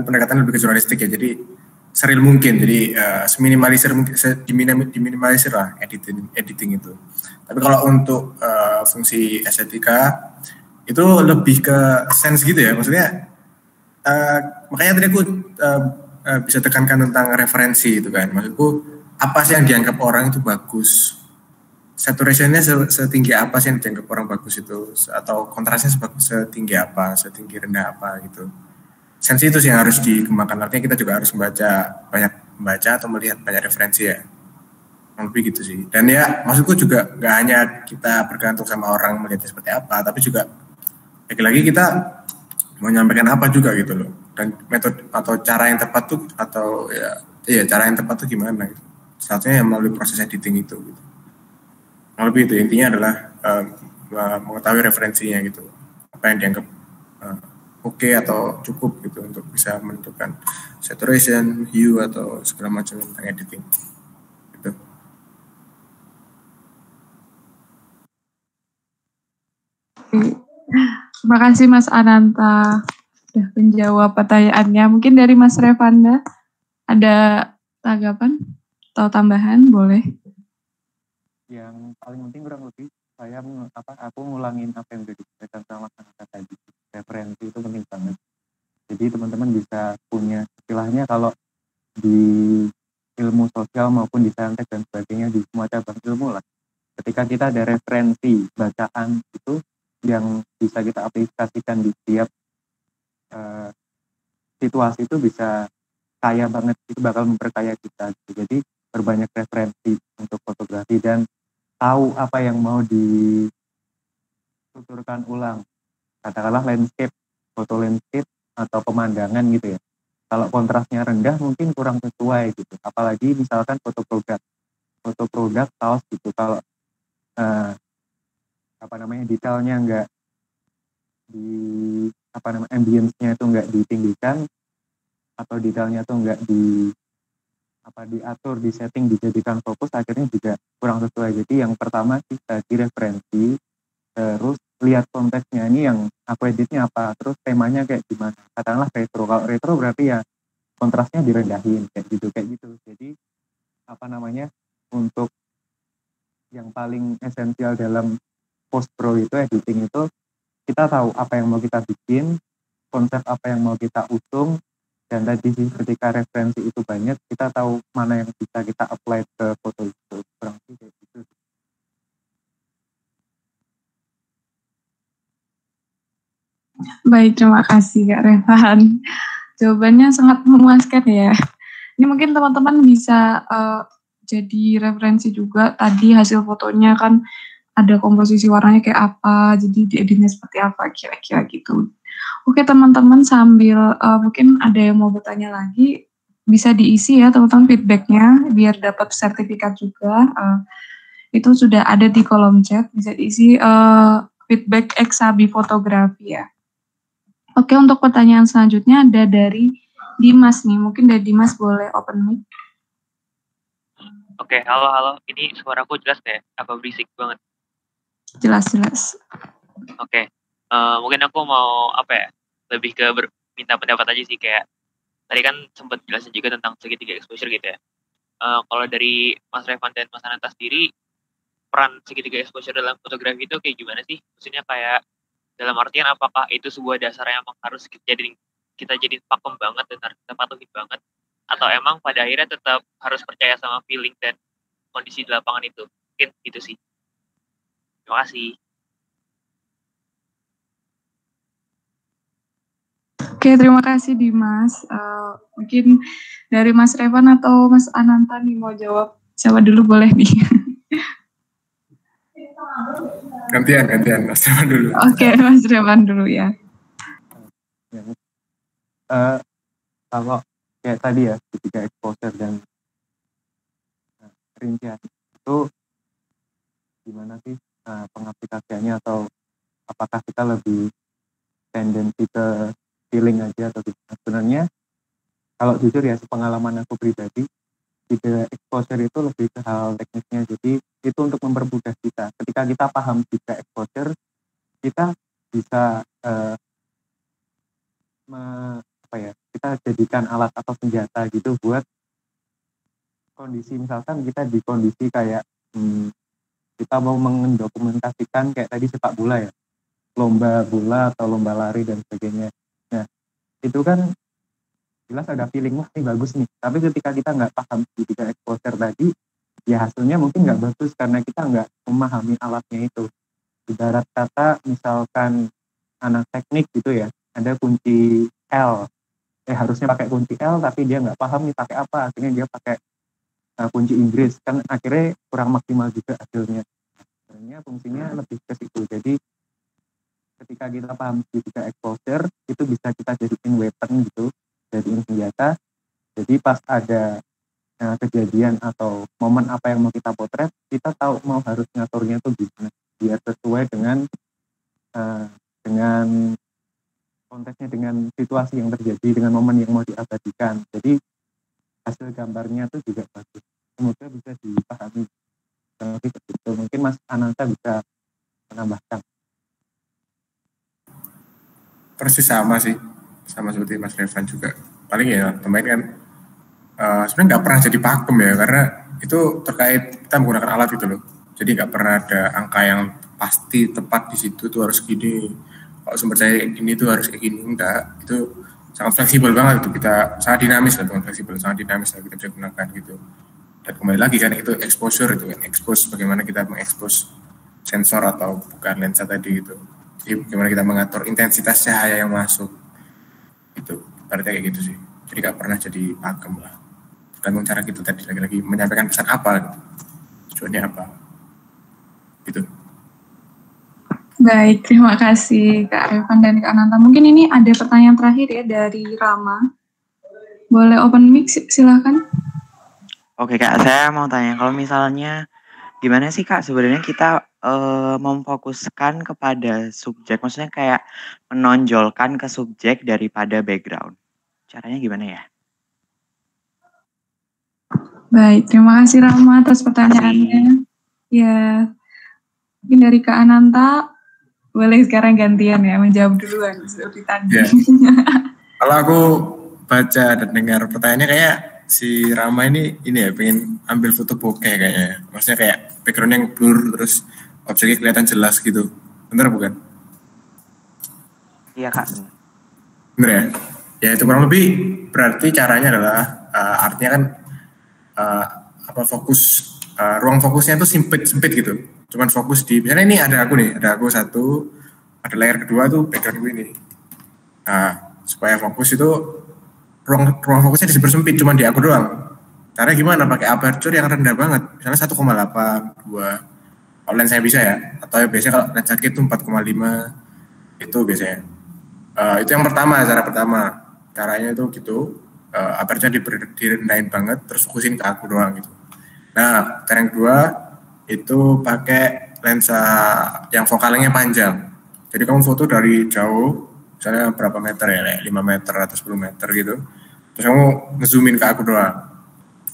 pendekatan lebih ke jurnalistik ya, jadi seril mungkin. Jadi seminimalisir mungkin, diminimalisir lah editing itu. Tapi kalau untuk fungsi estetika itu lebih ke sense gitu ya. Maksudnya makanya tadi aku bisa tekankan tentang referensi itu kan. Maksudku apa sih yang dianggap orang itu bagus? Saturationnya setinggi apa sih yang dianggap orang bagus itu? Atau kontrasnya setinggi apa? Setinggi rendah apa gitu? Sensi itu sih yang harus dikembangkan. Artinya kita juga harus banyak membaca atau melihat banyak referensi ya. Lebih gitu sih. Dan ya maksudku juga nggak hanya kita bergantung sama orang melihatnya seperti apa, tapi juga lagi-lagi kita mau nyampaikan apa juga gitu loh. Dan metode atau cara yang tepat tuh atau ya cara yang tepat tuh gimana gitu. Satunya yang melalui proses editing itu gitu. Lebih itu intinya adalah mengetahui referensinya gitu. Apa yang dianggap oke atau cukup gitu untuk bisa menentukan saturation, hue atau segala macam tentang editing. Gitu. Terima kasih Mas Ananta sudah menjawab pertanyaannya. Mungkin dari Mas Revanda ada tanggapan atau tambahan, boleh? Yang paling penting kurang lebih aku ngulangin apa yang udah disampaikan sama Ananta tadi. Referensi itu penting banget. Jadi teman-teman bisa punya istilahnya kalau di ilmu sosial maupun di saintek dan sebagainya, di semua cabang ilmu lah. Ketika kita ada referensi bacaan itu yang bisa kita aplikasikan di setiap situasi itu bisa kaya banget, itu bakal memperkaya kita. Jadi berbanyak referensi untuk fotografi dan tahu apa yang mau dituturkan ulang. Katakanlah landscape, foto landscape atau pemandangan gitu ya. Kalau kontrasnya rendah mungkin kurang sesuai gitu. Apalagi misalkan foto produk kaos gitu. Kalau detailnya enggak ambience-nya itu enggak ditinggikan atau detailnya itu enggak diatur, di setting, dijadikan fokus, akhirnya juga kurang sesuai. Jadi yang pertama kita referensi, terus lihat konteksnya, ini yang aku editnya apa, terus temanya kayak gimana. Katakanlah retro, kalau retro berarti ya kontrasnya direndahin kayak gitu. Jadi untuk yang paling esensial dalam post pro itu, editing itu, kita tahu apa yang mau kita bikin, konsep apa yang mau kita usung, dan tadi sih ketika referensi itu banyak, kita tahu mana yang bisa kita apply ke foto itu. Kurang sih kayak gitu. Baik, terima kasih Kak Revan. Jawabannya sangat memuaskan ya. Ini mungkin teman-teman bisa jadi referensi juga. Tadi hasil fotonya kan ada komposisi warnanya kayak apa, jadi dieditnya seperti apa, kira-kira gitu. Oke teman-teman, sambil mungkin ada yang mau bertanya lagi, bisa diisi ya teman-teman feedbacknya, biar dapat sertifikat juga. Itu sudah ada di kolom chat, bisa diisi feedback Eksabi fotografi ya. Oke, untuk pertanyaan selanjutnya ada dari Dimas nih, mungkin dari Dimas boleh open mic. Oke, halo. Ini suaraku jelas nggak ya? Apa berisik banget? Jelas. Oke, mungkin aku mau lebih ke minta pendapat aja sih, kayak tadi kan sempat jelasin juga tentang segitiga exposure gitu ya. Kalau dari Mas Revan dan Mas Ananta sendiri, peran segitiga exposure dalam fotografi itu kayak gimana sih? Maksudnya kayak dalam artian apakah itu sebuah dasar yang emang harus kita jadi pakem banget dan harus kita patuhin banget, atau emang pada akhirnya tetap harus percaya sama feeling dan kondisi di lapangan itu? Mungkin gitu sih. Terima kasih. Oke, terima kasih Dimas. Mungkin dari Mas Revan atau Mas Ananta nih mau jawab. Siapa dulu boleh nih? Gantian Mas Revan dulu. Oke, Mas Revan dulu ya. Kalau kayak tadi ya, ketika exposure dan rincian itu gimana sih pengaplikasiannya, atau apakah kita lebih tendensi ke feeling aja atau gimana? Sebenarnya kalau jujur ya, pengalaman aku pribadi, tiga exposure itu lebih ke hal teknisnya. Jadi itu untuk mempermudah kita. Ketika kita paham tiga exposure, kita bisa kita jadikan alat atau senjata gitu buat kondisi, misalkan kita di kondisi kayak kita mau mendokumentasikan kayak tadi sepak bola ya, lomba bola atau lomba lari dan sebagainya. Nah itu kan jelas ada feeling, wah ini bagus nih, tapi ketika kita nggak paham ketika exposure tadi, ya hasilnya mungkin nggak bagus karena kita nggak memahami alatnya itu. Ibarat kata misalkan anak teknik gitu ya, ada kunci L, harusnya pakai kunci L tapi dia nggak paham nih pakai apa, akhirnya dia pakai kunci Inggris, kan akhirnya kurang maksimal juga hasilnya. Sebenarnya fungsinya lebih ke situ. Jadi ketika kita paham ketika exposure, itu bisa kita jadiin weapon gitu, jadiin senjata. Jadi pas ada kejadian atau momen apa yang mau kita potret, kita tahu mau harus ngaturnya tuh gimana biar sesuai dengan konteksnya, dengan situasi yang terjadi, dengan momen yang mau diabadikan. Jadi hasil gambarnya tuh juga bagus. Semoga bisa dipahami. Lebih begitu. Mungkin Mas Ananta bisa menambahkan. Persis sama sih, sama seperti Mas Revan juga. Paling ya teman kan sebenarnya nggak pernah jadi pakem ya, karena itu terkait kita menggunakan alat gitu loh. Jadi nggak pernah ada angka yang pasti tepat di situ tuh harus gini. Kalau sumber daya ini tuh harus kayak gini, enggak. Itu sangat fleksibel banget itu, kita sangat dinamis lah, teman, fleksibel, sangat dinamis lah kita bisa gunakan gitu. Dan kembali lagi kan itu exposure itu kan, expose bagaimana kita mengekspos sensor atau bukan lensa tadi gitu. Jadi bagaimana kita mengatur intensitas cahaya yang masuk itu, berarti kayak gitu sih. Jadi nggak pernah jadi pakem lah. Tergantung cara kita tadi lagi-lagi menyampaikan pesan apa gitu, tujuannya apa gitu. Baik, terima kasih Kak Revan dan Kak Ananta. Mungkin ini ada pertanyaan terakhir ya dari Rama. Boleh open mic, silakan. Oke Kak, saya mau tanya, kalau misalnya gimana sih Kak sebenarnya kita memfokuskan kepada subjek, maksudnya kayak menonjolkan ke subjek daripada background. Caranya gimana ya? Baik, terima kasih Rama atas pertanyaannya. Ya, mungkin dari Kak Ananta, boleh sekarang gantian ya, menjawab duluan seperti tadi. Ya. Kalau aku baca dan dengar pertanyaannya kayak si Rama ini ya pengen ambil foto bokeh kayaknya. Maksudnya kayak background yang blur terus objeknya kelihatan jelas gitu. Bener bukan? Iya Kak. Bener ya? Ya itu kurang lebih berarti caranya adalah artinya kan fokus ruang fokusnya itu sempit gitu. Cuman fokus di, misalnya ini ada aku satu, ada layar kedua tuh background gue ini. Nah, supaya fokus itu ruang fokusnya dipersempit cuma di aku doang. Caranya gimana? Pakai aperture yang rendah banget, misalnya 1,8, 2. Kalau lens saya bisa ya, atau ya biasanya kalau lens sakit itu 4,5 itu biasanya. Itu yang pertama, cara pertama. Caranya itu gitu, aperture direndahin banget, terus fokusin ke aku doang gitu. Nah, cara yang kedua itu pakai lensa yang fokalnya panjang. Jadi kamu foto dari jauh, misalnya berapa meter ya, 5 meter atau 10 meter gitu. Terus kamu ngezoomin ke aku doang.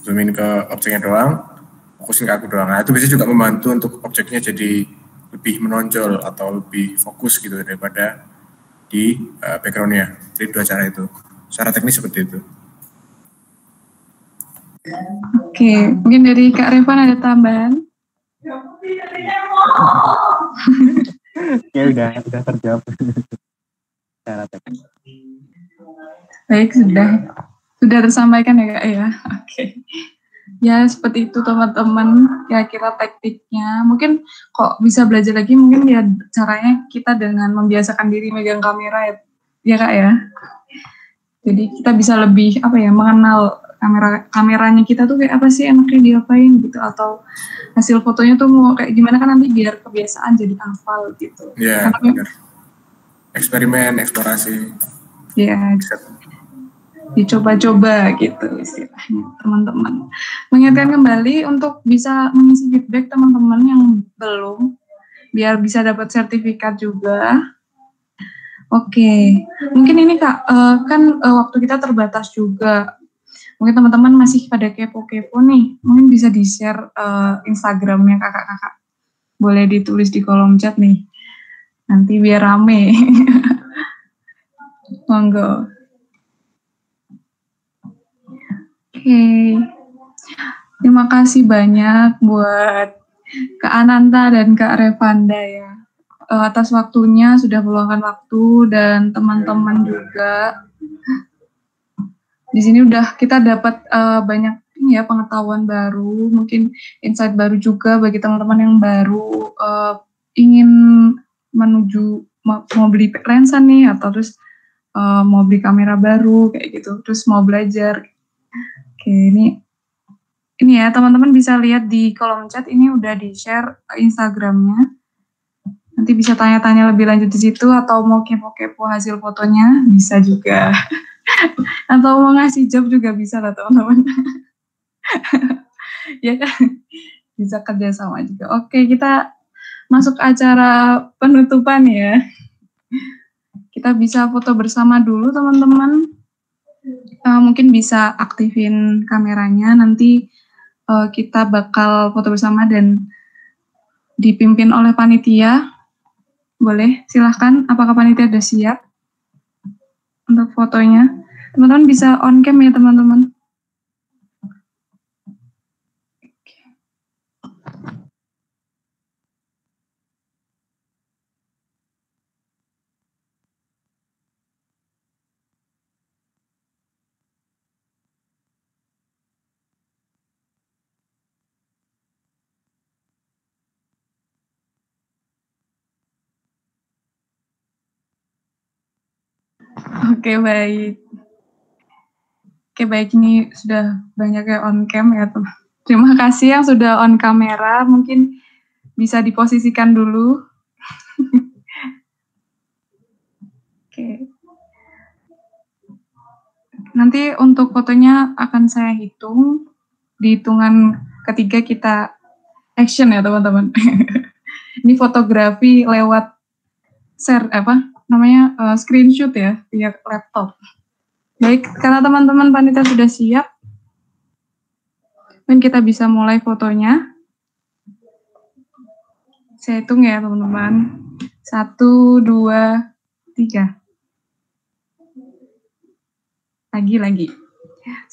Zoomin ke objeknya doang, fokusin ke aku doang. Nah, itu biasanya juga membantu untuk objeknya jadi lebih menonjol atau lebih fokus gitu daripada di background-nya. Jadi dua cara itu. Secara teknis seperti itu. Oke, mungkin dari Kak Revan ada tambahan? Ya udah terjawab. Secara teknis. Baik, sudah tersampaikan ya Kak ya. Oke. Ya seperti itu teman-teman, kira-kira tekniknya. Mungkin kok bisa belajar lagi, mungkin ya caranya kita dengan membiasakan diri megang kamera ya Kak ya. Jadi kita bisa lebih mengenal kameranya kita tuh kayak apa sih, enaknya diapain gitu, atau hasil fotonya tuh mau kayak gimana kan, nanti biar kebiasaan jadi hafal gitu. Iya, benar. Eksperimen, eksplorasi. Iya, dicoba-coba gitu istilahnya teman-teman. Mengingatkan kembali untuk bisa mengisi feedback teman-teman yang belum, biar bisa dapat sertifikat juga. Oke, mungkin ini Kak, kan waktu kita terbatas juga. Mungkin teman-teman masih pada kepo-kepo nih, mungkin bisa di-share Instagramnya kakak-kakak. Boleh ditulis di kolom chat nih, nanti biar rame. Monggo. Oke. Terima kasih banyak buat Kak Ananta dan Kak Revanda ya. Atas waktunya sudah meluangkan waktu dan teman-teman juga. Di sini udah kita dapat banyak ya pengetahuan baru, mungkin insight baru juga bagi teman-teman yang baru ingin menuju mau beli lensa nih atau terus mau beli kamera baru kayak gitu, terus mau belajar. Oke, ini ya teman-teman bisa lihat di kolom chat ini udah di-share Instagramnya. Nanti bisa tanya-tanya lebih lanjut di situ atau mau kepo-kepo hasil fotonya bisa juga. Atau mau ngasih job juga bisa lah teman-teman. Ya kan? Bisa kerjasama juga. Oke, kita masuk acara penutupan ya. Kita bisa foto bersama dulu teman-teman. Mungkin bisa aktifin kameranya. Nanti kita bakal foto bersama dan dipimpin oleh panitia. Boleh, silahkan. Apakah panitia sudah siap untuk fotonya? Teman-teman bisa on cam ya teman-teman. Oke, baik. Oke, baik. Ini sudah banyak yang on cam ya, teman. Terima kasih yang sudah on kamera. Mungkin bisa diposisikan dulu. Oke. Nanti untuk fotonya akan saya hitung. Di hitungan ketiga kita action ya, teman-teman. Ini fotografi lewat share screenshot ya via laptop. Baik, karena teman-teman panitia sudah siap, dan kita bisa mulai fotonya. Saya hitung ya teman-teman. 1, 2, 3. Lagi.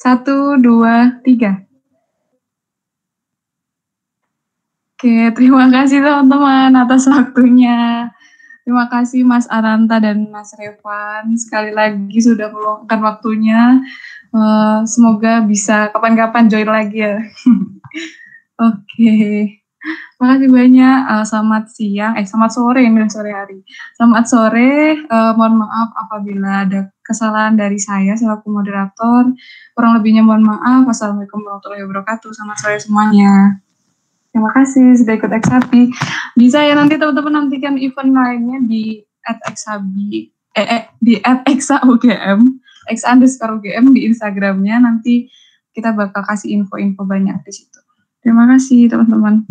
1, 2, 3. Oke, terima kasih teman-teman atas waktunya. Terima kasih Mas Ananta dan Mas Revan. Sekali lagi sudah meluangkan waktunya. Semoga bisa kapan-kapan join lagi ya. Oke. Terima kasih banyak. Selamat siang. Selamat sore ini sore hari. Selamat sore. Mohon maaf apabila ada kesalahan dari saya selaku moderator. Kurang lebihnya mohon maaf. Wassalamualaikum warahmatullahi wabarakatuh. Selamat sore semuanya. Terima kasih sudah ikut Exabi. Bisa ya nanti teman-teman nantikan event lainnya di @exabi di @exa_ugm, exa_ugm di Instagramnya. Nanti kita bakal kasih info-info banyak di situ. Terima kasih teman-teman.